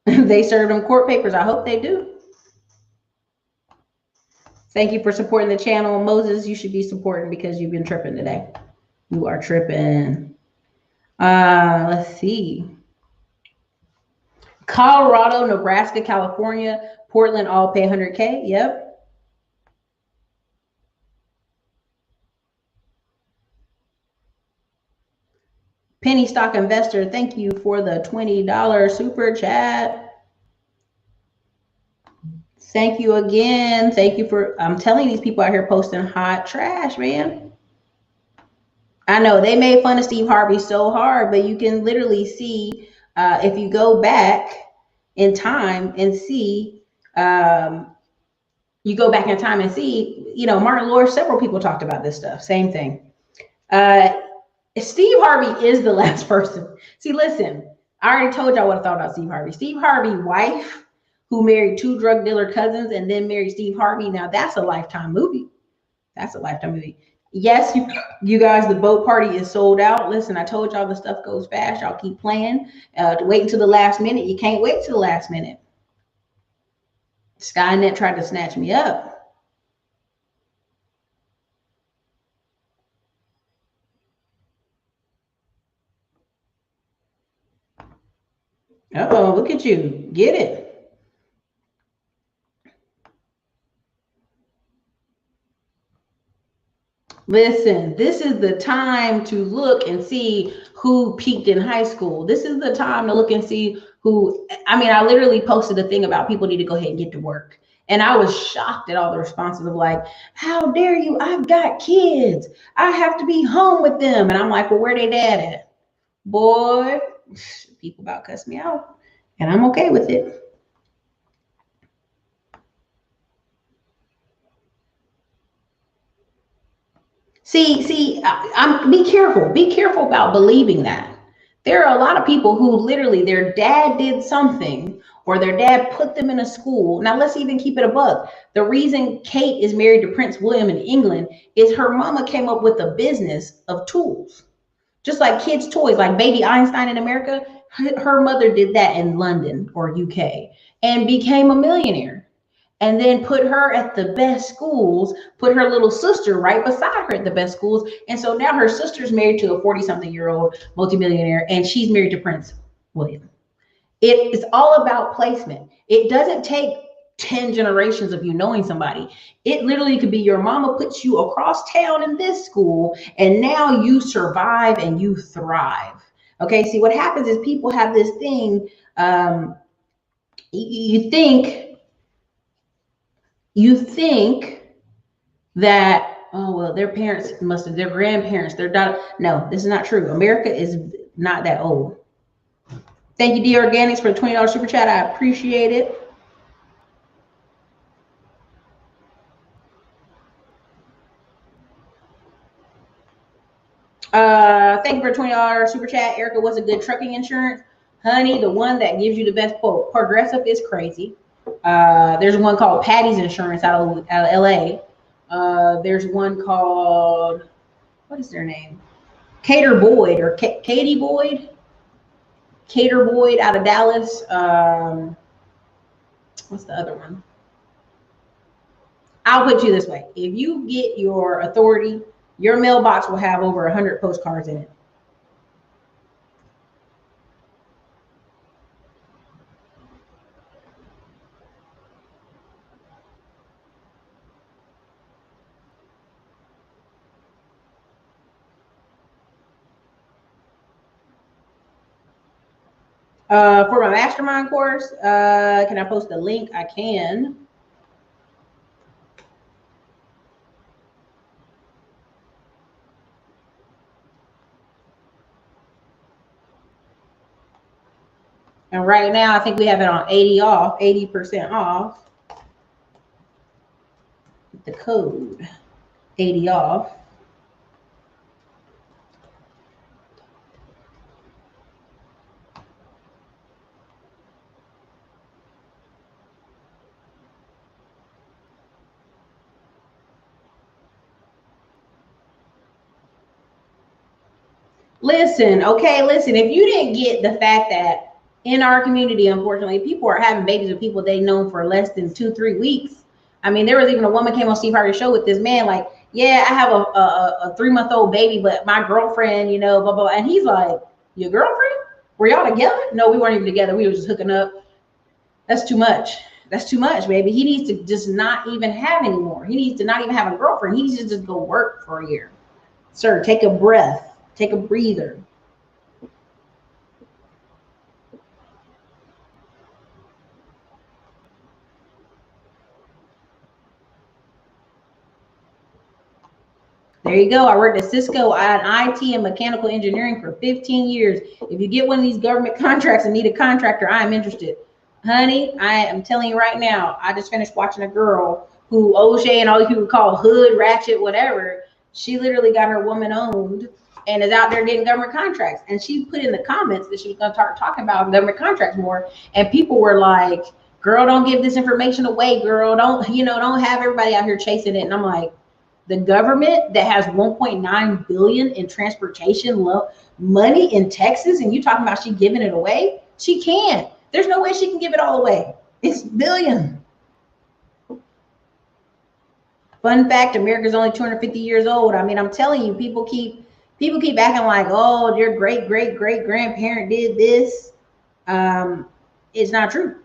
They served them court papers. I hope they do. Thank you for supporting the channel. Moses, you should be supporting because you've been tripping today. You are tripping. Let's see. Colorado, Nebraska, California, Portland all pay 100K. Yep. Penny Stock Investor, thank you for the $20 super chat. Thank you again. Thank you for, I'm telling these people out here posting hot trash, man. I know they made fun of Steve Harvey so hard, but you can literally see if you go back in time and see, you go back in time and see, you know, Martin Lawrence, several people talked about this stuff. Same thing. Steve Harvey is the last person. See, listen, I already told y'all what I thought about Steve Harvey. Steve Harvey's wife, who married 2 drug dealer cousins and then married Steve Harvey. Now that's a Lifetime movie. That's a Lifetime movie. Yes, you guys, the boat party is sold out. Listen, I told y'all the stuff goes fast. Y'all keep playing. To wait until the last minute. You can't wait till the last minute. Skynet tried to snatch me up. Uh-oh, look at you. Get it. Listen, this is the time to look and see who peaked in high school. This is the time to look and see who, I mean, I literally posted a thing about people need to go ahead and get to work. And I was shocked at all the responses of like, how dare you? I've got kids. I have to be home with them. And I'm like, well, where they dad at? Boy, people about cuss me out. And I'm okay with it. See, I'm be careful about believing that. There are a lot of people who literally their dad did something or their dad put them in a school. Now let's even keep it a buck. The reason Kate is married to Prince William in England is her mama came up with a business of tools. Just like kids' toys, like Baby Einstein in America, her mother did that in London or UK and became a millionaire. And then put her at the best schools, put her little sister right beside her at the best schools. And so now her sister's married to a 40-something-year-old multimillionaire, and she's married to Prince William. It is all about placement. It doesn't take 10 generations of you knowing somebody. It literally could be your mama puts you across town in this school, and now you survive and you thrive. Okay, see what happens is people have this thing, you think that, oh, well, their parents must have, their grandparents, their daughter. No, this is not true. America is not that old. Thank you, D Organics, for the $20 super chat. I appreciate it. Thank you for $20 super chat. Erica, what's a good trucking insurance? Honey, the one that gives you the best quote. Progressive is crazy. There's one called Patty's Insurance out of LA. There's one called, what is their name? Cater Boyd or Katie Boyd. Cater Boyd out of Dallas. What's the other one? I'll put you this way. If you get your authority, your mailbox will have over 100 postcards in it. For my mastermind course, can I post a link? I can. And right now, I think we have it on 80% off. The code 80 off. Listen, okay, listen, if you didn't get the fact that in our community, unfortunately, people are having babies with people they've known for less than 2-3 weeks. I mean, there was even a woman came on Steve Harvey's show with this man, like, yeah, I have a 3-month-old baby, but my girlfriend, you know, blah, blah. And he's like, your girlfriend? Were y'all together? No, we weren't even together. We were just hooking up. That's too much. That's too much, baby. He needs to just not even have anymore. He needs to not even have a girlfriend. He needs to just go work for a year. Sir, take a breath. Take a breather. There you go. I worked at Cisco at IT and mechanical engineering for 15 years. If you get one of these government contracts and need a contractor, I am interested. Honey, I am telling you right now, I just finished watching a girl who O'Shea and all these people call hood, ratchet, whatever. She literally got her woman owned and is out there getting government contracts. And she put in the comments that she was going to start talking about government contracts more. And people were like, girl, don't give this information away, girl. Don't have everybody out here chasing it. And I'm like, the government that has 1.9 billion in transportation money in Texas, and you talking about she giving it away? She can't. There's no way she can give it all away. It's billion. Fun fact: America's only 250 years old. I mean, I'm telling you, people keep acting like, oh, your great grandparent did this. It's not true.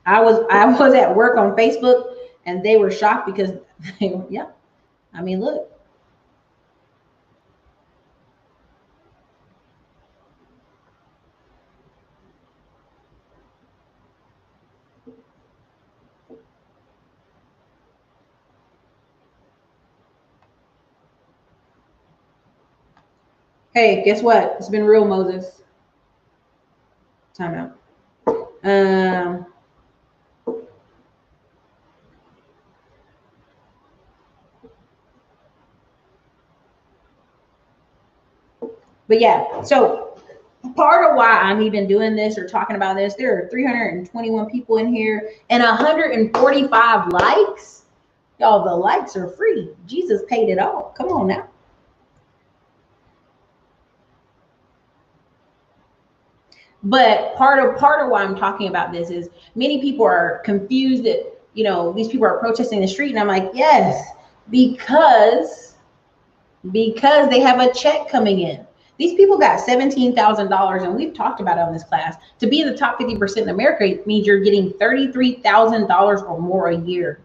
I was at work on Facebook and they were shocked because yeah. I mean, look. Hey, guess what? It's been real, Moses. Time out. But yeah, so part of why I'm even doing this or talking about this, there are 321 people in here and 145 likes. Y'all, the likes are free. Jesus paid it all. Come on now. But part of why I'm talking about this is many people are confused that, you know, these people are protesting the street. And I'm like, yes, because they have a check coming in. These people got $17,000, and we've talked about it on this class. To be in the top 50% in America, it means you're getting $33,000 or more a year.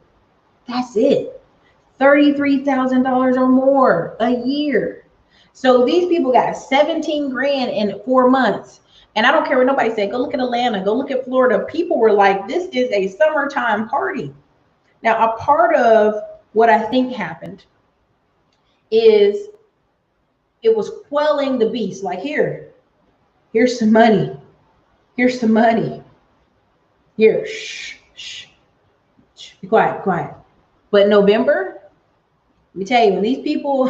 That's it. $33,000 or more a year. So these people got 17 grand in 4 months. And I don't care what nobody said. Go look at Atlanta. Go look at Florida. People were like, this is a summertime party. Now, a part of what I think happened is It was quelling the beast. Like, here's some money. Here's some money. Here, shh, shh, shh. Be quiet, quiet. But November, let me tell you, when these people,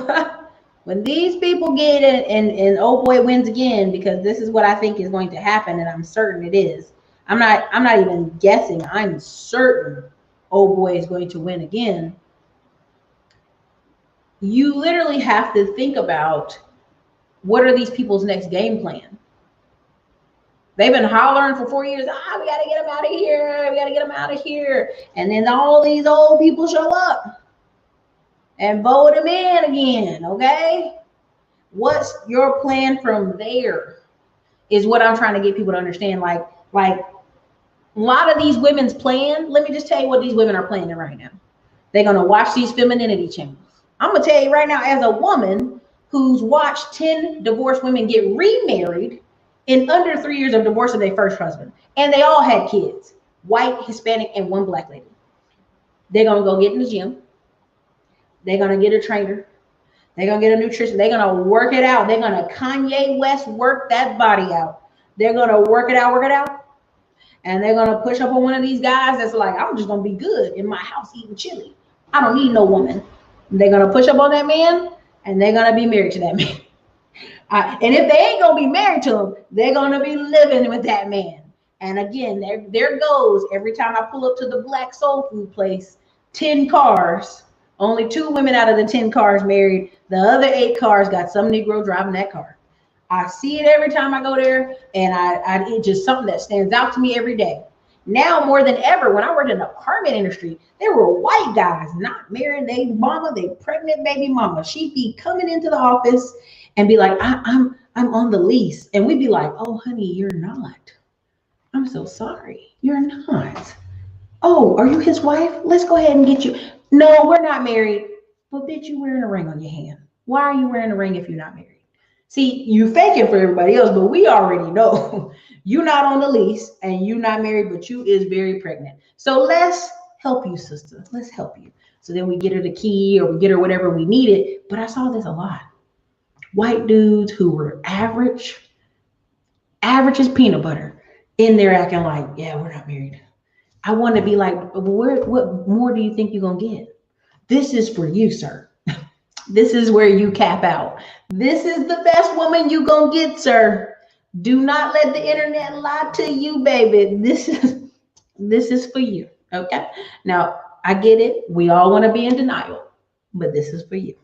when these people get it, and oh boy wins again, because this is what I think is going to happen, and I'm certain it is. I'm not even guessing. I'm certain oh boy is going to win again. You literally have to think about, what are these people's next game plan? They've been hollering for 4 years, we got to get them out of here. We got to get them out of here. And then all these old people show up and vote them in again, okay? What's your plan from there is what I'm trying to get people to understand. Like a lot of these women's plan, let me just tell you what these women are planning right now. They're going to watch these femininity channels. I'm going to tell you right now, as a woman who's watched 10 divorced women get remarried in under 3 years of divorce of their first husband, and they all had kids, white, Hispanic, and one black lady. They're going to go get in the gym. They're going to get a trainer. They're going to get a nutrition. They're going to work it out. They're going to Kanye West work that body out. They're going to work it out. And they're going to push up on one of these guys that's like, I'm just going to be good in my house eating chili. I don't need no woman. They're going to push up on that man, and they're going to be married to that man. And if they ain't going to be married to him, they're going to be living with that man. And again, there goes, every time I pull up to the black soul food place, 10 cars, only 2 women out of the 10 cars married. The other 8 cars got some Negro driving that car. I see it every time I go there, and it's just something that stands out to me every day. Now more than ever, when I worked in the apartment industry, there were white guys not married, they mama, they pregnant baby mama. She'd be coming into the office and be like, I'm on the lease. And we'd be like, oh, honey, you're not. I'm so sorry. You're not. Oh, are you his wife? Let's go ahead and get you. No, we're not married. But bitch, you wearing a ring on your hand. Why are you wearing a ring if you're not married? See, you faking for everybody else, but we already know you're not on the lease and you're not married, but you is very pregnant. So let's help you, sister. Let's help you. So then we get her the key, or we get her whatever we needed. But I saw this a lot. White dudes who were average as peanut butter, in there acting like, yeah, we're not married. I want to be like, what more do you think you're going to get? This is for you, sir. This is where you cap out. This is the best woman you gonna get, sir. Do not let the internet lie to you, baby. This is for you. Okay. Now I get it. We all want to be in denial, but this is for you.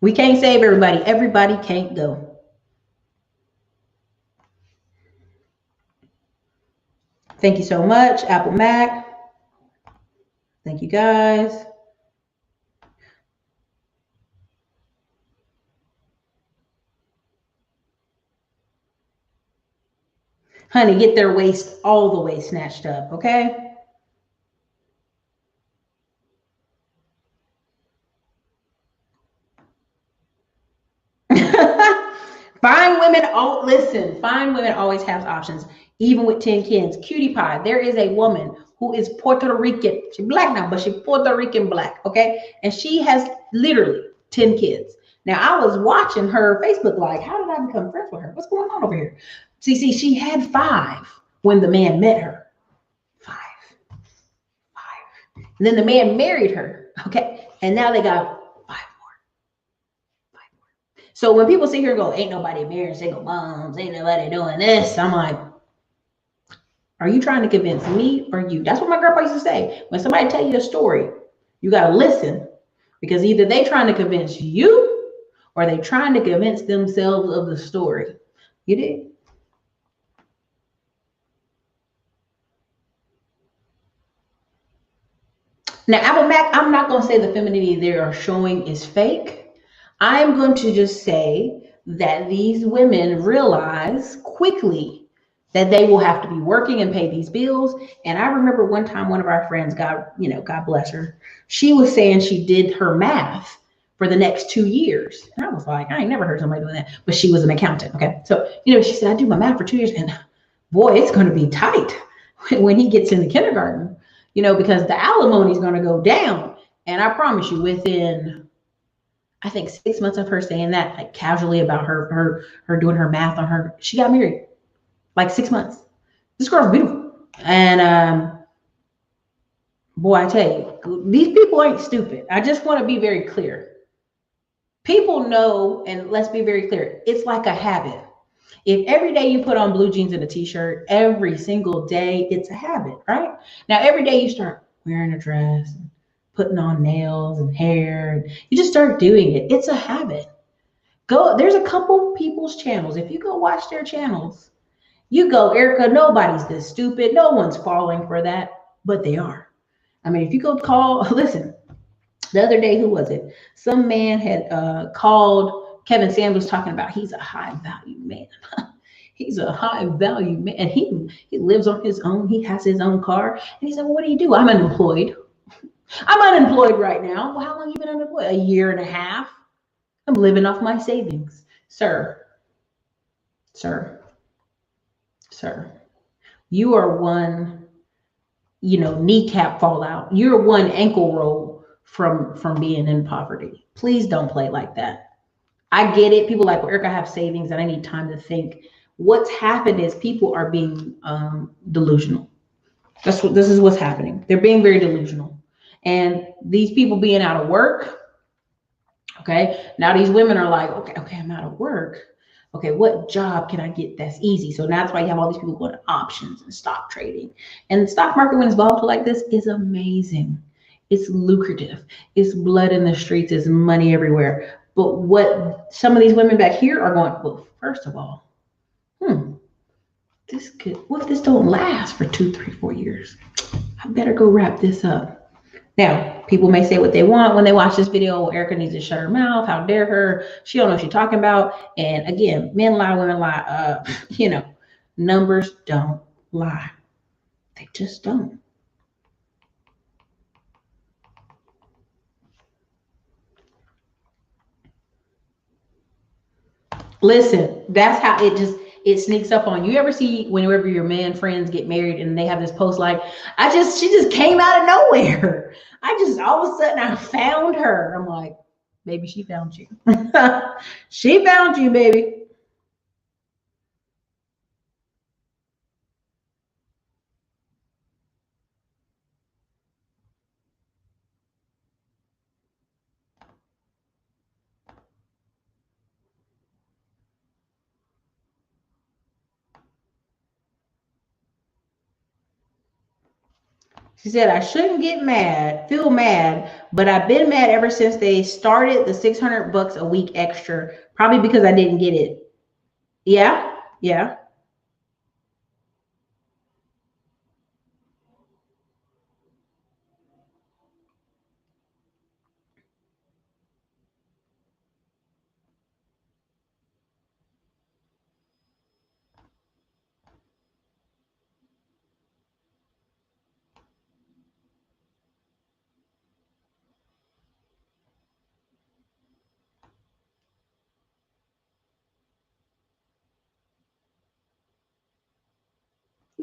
We can't save everybody. Everybody can't go. Thank you so much, Apple Mac. Thank you guys. Honey, get their waist all the way snatched up, okay? Fine women, fine women always have options, even with 10 kids. Cutie pie, there is a woman who is Puerto Rican. She's black now, but she's Puerto Rican black, okay? And she has literally 10 kids. Now, I was watching her Facebook like, how did I become friends with her? What's going on over here? See, she had 5 when the man met her. 5. And then the man married her, okay? And now they got 5 more. So when people sit here and go, ain't nobody marrying single moms, ain't nobody doing this, I'm like, are you trying to convince me or you? That's what my grandpa used to say. When somebody tell you a story, you got to listen, because either they trying to convince you or they trying to convince themselves of the story. You did. Now, Apple Mac, I'm not going to say the femininity they are showing is fake. I'm going to just say that these women realize quickly that they will have to be working and pay these bills. And I remember one time one of our friends, God bless her, she was saying she did her math for the next 2 years. And I was like, I ain't never heard somebody doing that. But she was an accountant, okay? So, she said, I do my math for 2 years, and boy, it's going to be tight when he gets into kindergarten, because the alimony is going to go down. And I promise you, within I think 6 months of her saying that, like casually about her doing her math on her, she got married. Like 6 months. This girl's beautiful. And boy, I tell you, these people ain't stupid. I just want to be very clear. People know, and let's be very clear, it's like a habit. If every day you put on blue jeans and a t-shirt, every single day, it's a habit, right? Now, every day you start wearing a dress and putting on nails and hair, and you just start doing it. It's a habit. Go, there's a couple people's channels. If you go watch their channels, you go, Erica, nobody's this stupid. No one's falling for that, but they are. I mean, if you go call, listen, the other day, who was it? Some man had called Kevin Samuels talking about he's a high value man. He's a high value man. And he lives on his own. He has his own car. And he said, well, what do you do? I'm unemployed. I'm unemployed right now. Well, how long have you been unemployed? A year and a half. I'm living off my savings. Sir, sir, sir, you are one, kneecap fallout. You're one ankle roll from being in poverty. Please don't play like that. I get it. People like, well, Erica, I have savings and I need time to think. What's happened is people are being delusional. This is what's happening. They're being very delusional. And these people being out of work, okay, now these women are like, okay, I'm out of work. Okay, what job can I get that's easy? So that's why you have all these people going to options and stock trading. And the stock market, when it's volatile like this, is amazing. It's lucrative. It's blood in the streets. It's money everywhere. But what some of these women back here are going, well, first of all, what if this don't last for 2, 3, 4 years? I better go wrap this up. Now, people may say what they want when they watch this video. Well, Erica needs to shut her mouth. How dare her? She don't know what she's talking about. And again, men lie, women lie. Numbers don't lie. They just don't. Listen, that's how it sneaks up on you. You ever see whenever your man friends get married and they have this post like, she just came out of nowhere. I just all of a sudden I found her. I'm like, baby, she found you. She found you, baby. She said, I shouldn't feel mad, but I've been mad ever since they started the $600 a week extra, probably because I didn't get it. Yeah, yeah.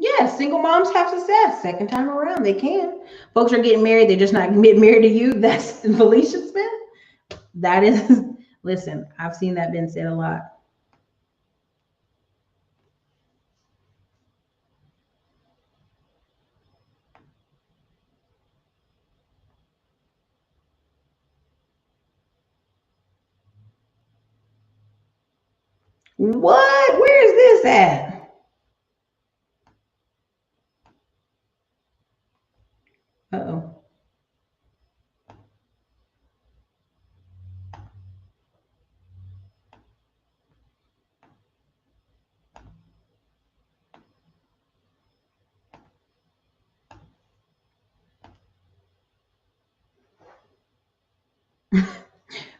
Yes, single moms have success. Second time around, they can. Folks are getting married, they're just not getting married to you. That's Felicia Smith. That is, listen, I've seen that been said a lot. What? Where is this at? Uh-oh.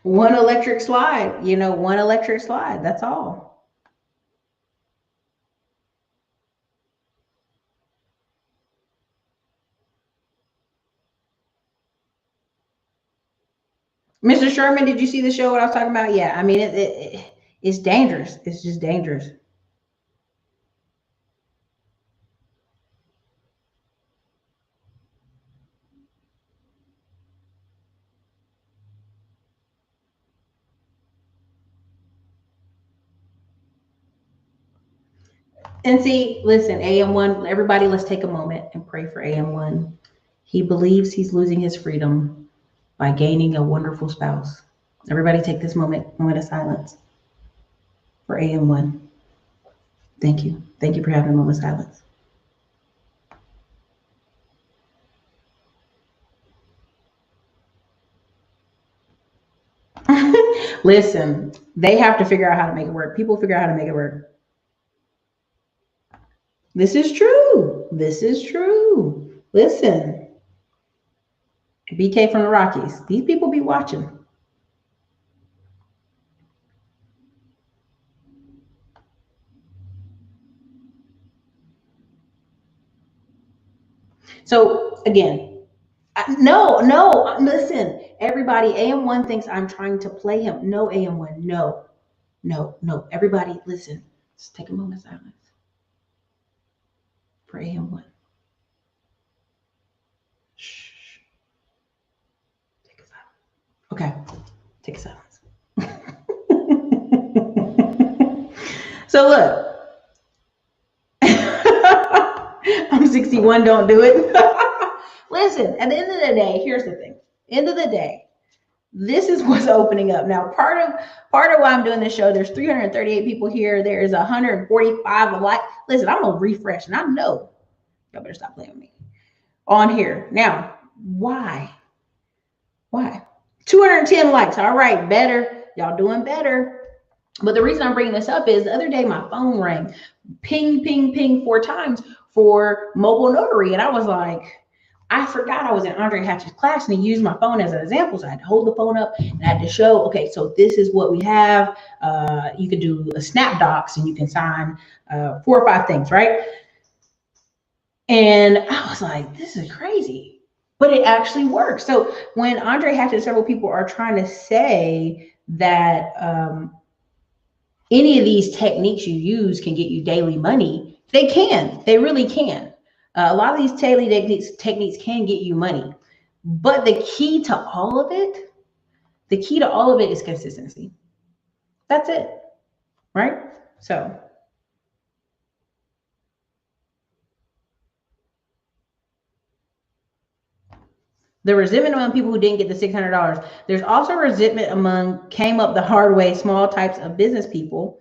One electric slide, one electric slide. That's all. Mr. Sherman, did you see the show? What I was talking about? Yeah, I mean, it's dangerous. It's just dangerous. And see, listen, AM1, everybody, let's take a moment and pray for AM1. He believes he's losing his freedom by gaining a wonderful spouse. Everybody take this moment of silence for AM1. Thank you. Thank you for having a moment of silence. Listen, they have to figure out how to make it work. People figure out how to make it work. This is true. This is true. Listen, BK from the Rockies. These people be watching. So again, no, no, listen, everybody, AM1 thinks I'm trying to play him. No, AM1, no, no, no. Everybody, listen. Just take a moment of silence for AM1. Shh. Take a silence. Okay, take a silence. So look, I'm 61, don't do it. Listen, at the end of the day, here's the thing. End of the day, this is what's opening up. Now, part of why I'm doing this show, there's 338 people here. There is 145 alike. Listen, I'm gonna refresh, and I know y'all better stop playing with me on here. Now, why? Why? 210 likes. All right, better. Y'all doing better. But the reason I'm bringing this up is the other day my phone rang, ping, ping, ping 4 times for mobile notary. And I was like, I forgot I was in Andre Hatch's class and he used my phone as an example. So I had to hold the phone up and I had to show, okay, so this is what we have. You can do a snap docs and you can sign 4 or 5 things, right? And I was like, this is crazy, but it actually works. So when Andre Hatch and several people are trying to say that any of these techniques you use can get you daily money, they can. They really can. A lot of these daily techniques can get you money. But the key to all of it is consistency. That's it. Right? So the resentment among people who didn't get the $600. There's also resentment among came up the hard way small types of business people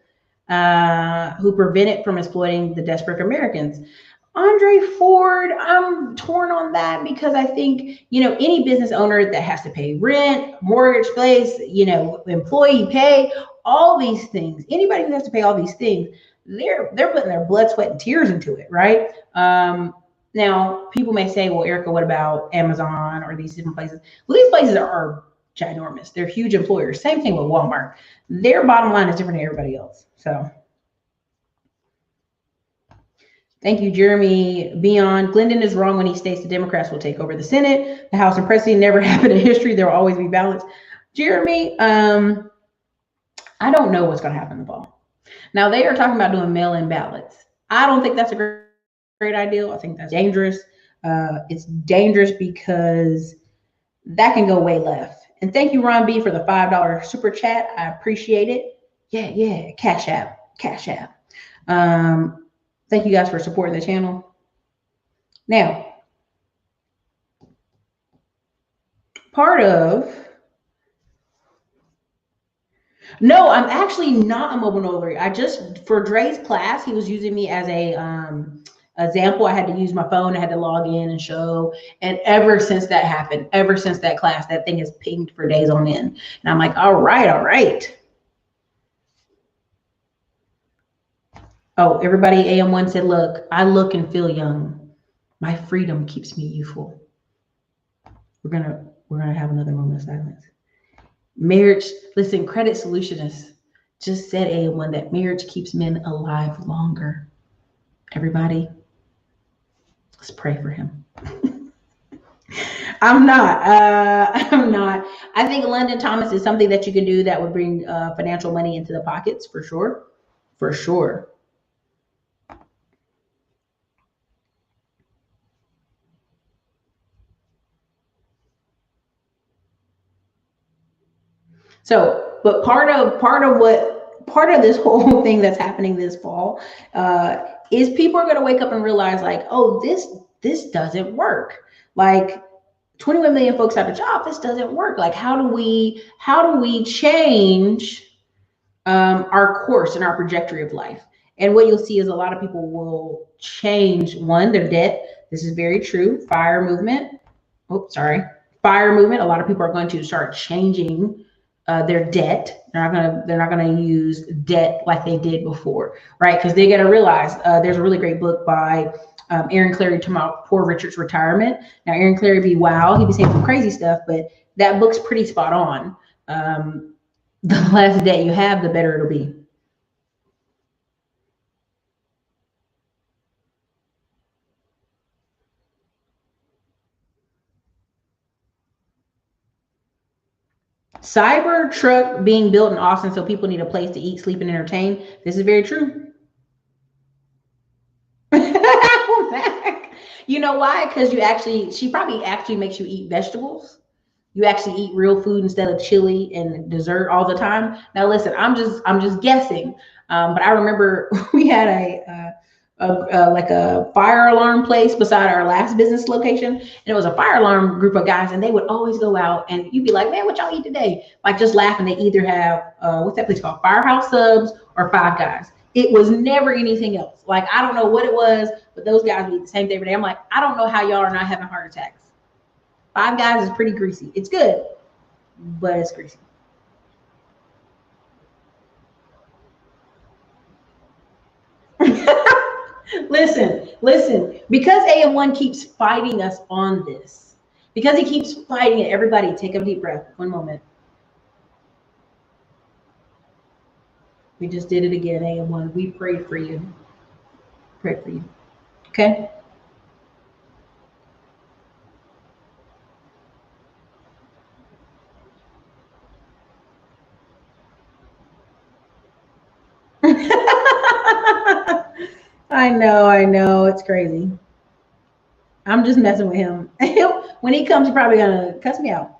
who prevented from exploiting the desperate Americans. Andre Ford, I'm torn on that because I think, any business owner that has to pay rent, mortgage place, employee pay, all these things, anybody who has to pay all these things, they're putting their blood, sweat, and tears into it, right? Now, people may say, well, Erica, what about Amazon or these different places? Well, these places are ginormous. They're huge employers. Same thing with Walmart. Their bottom line is different than everybody else. So thank you, Jeremy. Beyond, Glendon is wrong when he states the Democrats will take over the Senate. The House and presidency never happened in history. There will always be balance. Jeremy, I don't know what's going to happen in the fall. Now, they are talking about doing mail-in ballots. I don't think that's a great idea. I think that's dangerous. It's dangerous because that can go way left. And thank you, Ron B, for the $5 super chat. I appreciate it. Yeah. Cash App. Thank you guys for supporting the channel. Now, no, I'm actually not a mobile notary. For Dre's class, he was using me as a example. I had to use my phone. I had to log in and show. And ever since that happened, ever since that class, that thing has pinged for days on end. And I'm like, all right. Oh, everybody, AM1 said, look, I look and feel young. My freedom keeps me youthful. We're gonna have another moment of silence. Marriage, listen, Credit Solutionist just said, AM1, that marriage keeps men alive longer. Everybody, let's pray for him. I'm not. I think London Thomas is something that you can do that would bring financial money into the pockets for sure. For sure. So, but part of this whole thing that's happening this fall is people are going to wake up and realize like, oh, this doesn't work. Like 21 million folks have a job. This doesn't work. Like, how do we change our course and our trajectory of life? And what you'll see is a lot of people will change their debt. This is very true. Fire movement. Fire movement. A lot of people are going to start changing their debt. They're not gonna use debt like they did before, right? Because they got to realize there's a really great book by Aaron Clarey talking about Poor Richard's Retirement. Now, Aaron Clarey be wild. He be saying some crazy stuff, but that book's pretty spot on. The less debt you have, the better it'll be. Cybertruck being built in Austin so people need a place to eat, sleep, and entertain. This is very true. You know why? Because she probably actually makes you eat vegetables. You actually eat real food instead of chili and dessert all the time. Now, listen, I'm just guessing, but I remember we had like a fire alarm place beside our last business location, and it was a fire alarm group of guys, and they would always go out, and you'd be like, "Man, what y'all eat today?" Like just laughing. They either have what's that place called, Firehouse Subs or Five Guys. It was never anything else. Like I don't know what it was, but those guys would eat the same thing every day. I'm like, I don't know how y'all are not having heart attacks. Five Guys is pretty greasy. It's good, but it's greasy. Listen. Because AM1 keeps fighting us on this, because he keeps fighting it, everybody take a deep breath. One moment. We just did it again, AM1. We prayed for you. Pray for you. Okay? I know. It's crazy. I'm just messing with him. When he comes, he's probably gonna cuss me out.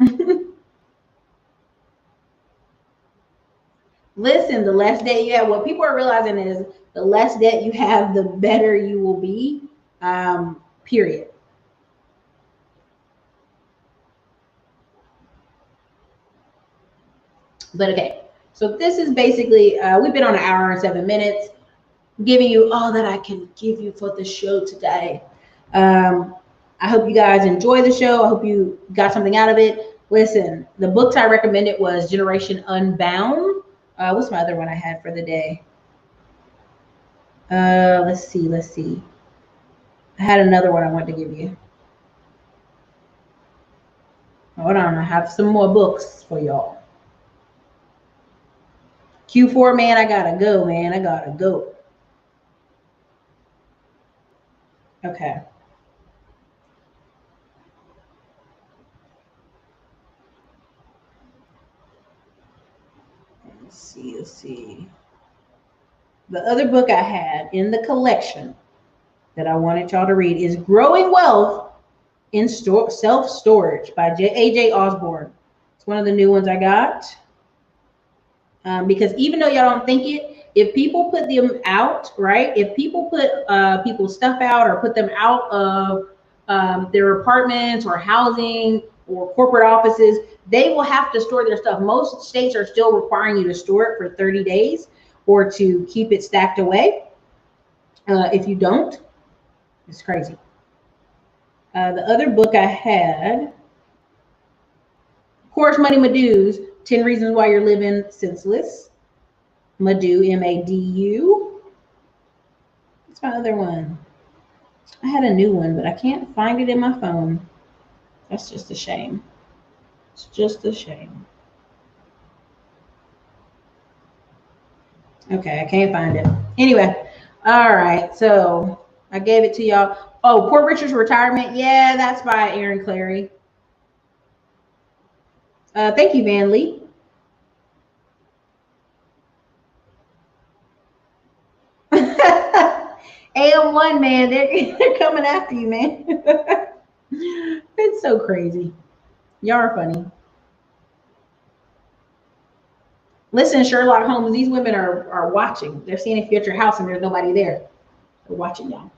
Listen, the less debt you have, what people are realizing is the less debt you have, the better you will be. Period. But okay, so this is basically, we've been on an hour and 7 minutes, giving you all that I can give you for the show today. I hope you guys enjoy the show. I hope you got something out of it. Listen, the books I recommended was Generation Unbound. What's my other one I had for the day? Let's see. I had another one I wanted to give you. Hold on, I have some more books for y'all. Q4, man, I gotta go, man. I gotta go. Okay. Let's see. The other book I had in the collection that I wanted y'all to read is Growing Wealth in Self-Storage by A.J. Osborne. It's one of the new ones I got. Because even though y'all don't think it, if people put them out, right? If people put people's stuff out or put them out of their apartments or housing or corporate offices, they will have to store their stuff. Most states are still requiring you to store it for 30 days or to keep it stacked away. If you don't, it's crazy. The other book I had, of course, Money Madu's 10 Reasons Why You're Living Senseless. Madu, M-A-D-U. What's my other one? I had a new one, but I can't find it in my phone. That's just a shame. It's just a shame. Okay, I can't find it. Anyway, all right. So I gave it to y'all. Oh, Poor Richard's Retirement. Yeah, that's by Aaron Clarey. Thank you, Van Lee. AM1, man, they're coming after you, man. It's so crazy. Y'all are funny. Listen, Sherlock Holmes, these women are watching. They're seeing if you're at your house and there's nobody there. We're watching y'all.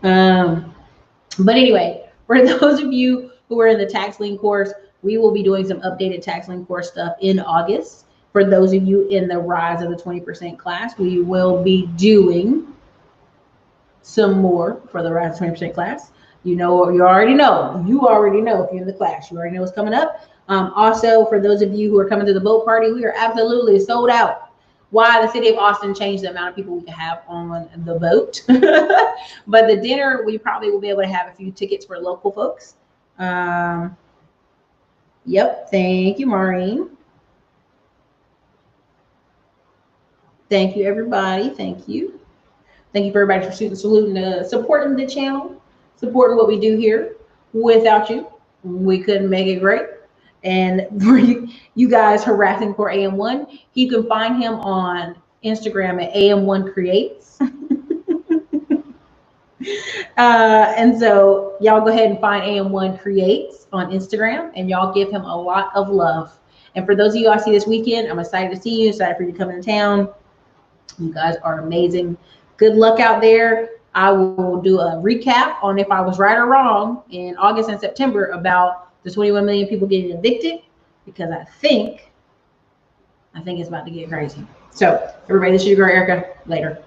But anyway, for those of you who are in the tax lien course, we will be doing some updated tax lien course stuff in August. For those of you in the Rise of the 20% class, we will be doing some more for the Rise of 20% class. You know, you already know if you're in the class, you already know what's coming up. Also, for those of you who are coming to the boat party, we are absolutely sold out. Why? The city of Austin changed the amount of people we can have on the boat. But the dinner, we probably will be able to have a few tickets for local folks. Yep. Thank you, Maureen. Thank you, everybody. Thank you. Thank you for everybody for saluting, supporting the channel, supporting what we do here. Without you, we couldn't make it great. And for you guys harassing for AM1, you can find him on Instagram at AM1 Creates. And so y'all go ahead and find AM1 Creates on Instagram, and y'all give him a lot of love. And for those of you I see this weekend, I'm excited to see you, excited for you to come into town. You guys are amazing. Good luck out there. I will do a recap on if I was right or wrong in August and September about the 21 million people getting evicted, because I think it's about to get crazy. So everybody, this is your girl Erica. Later.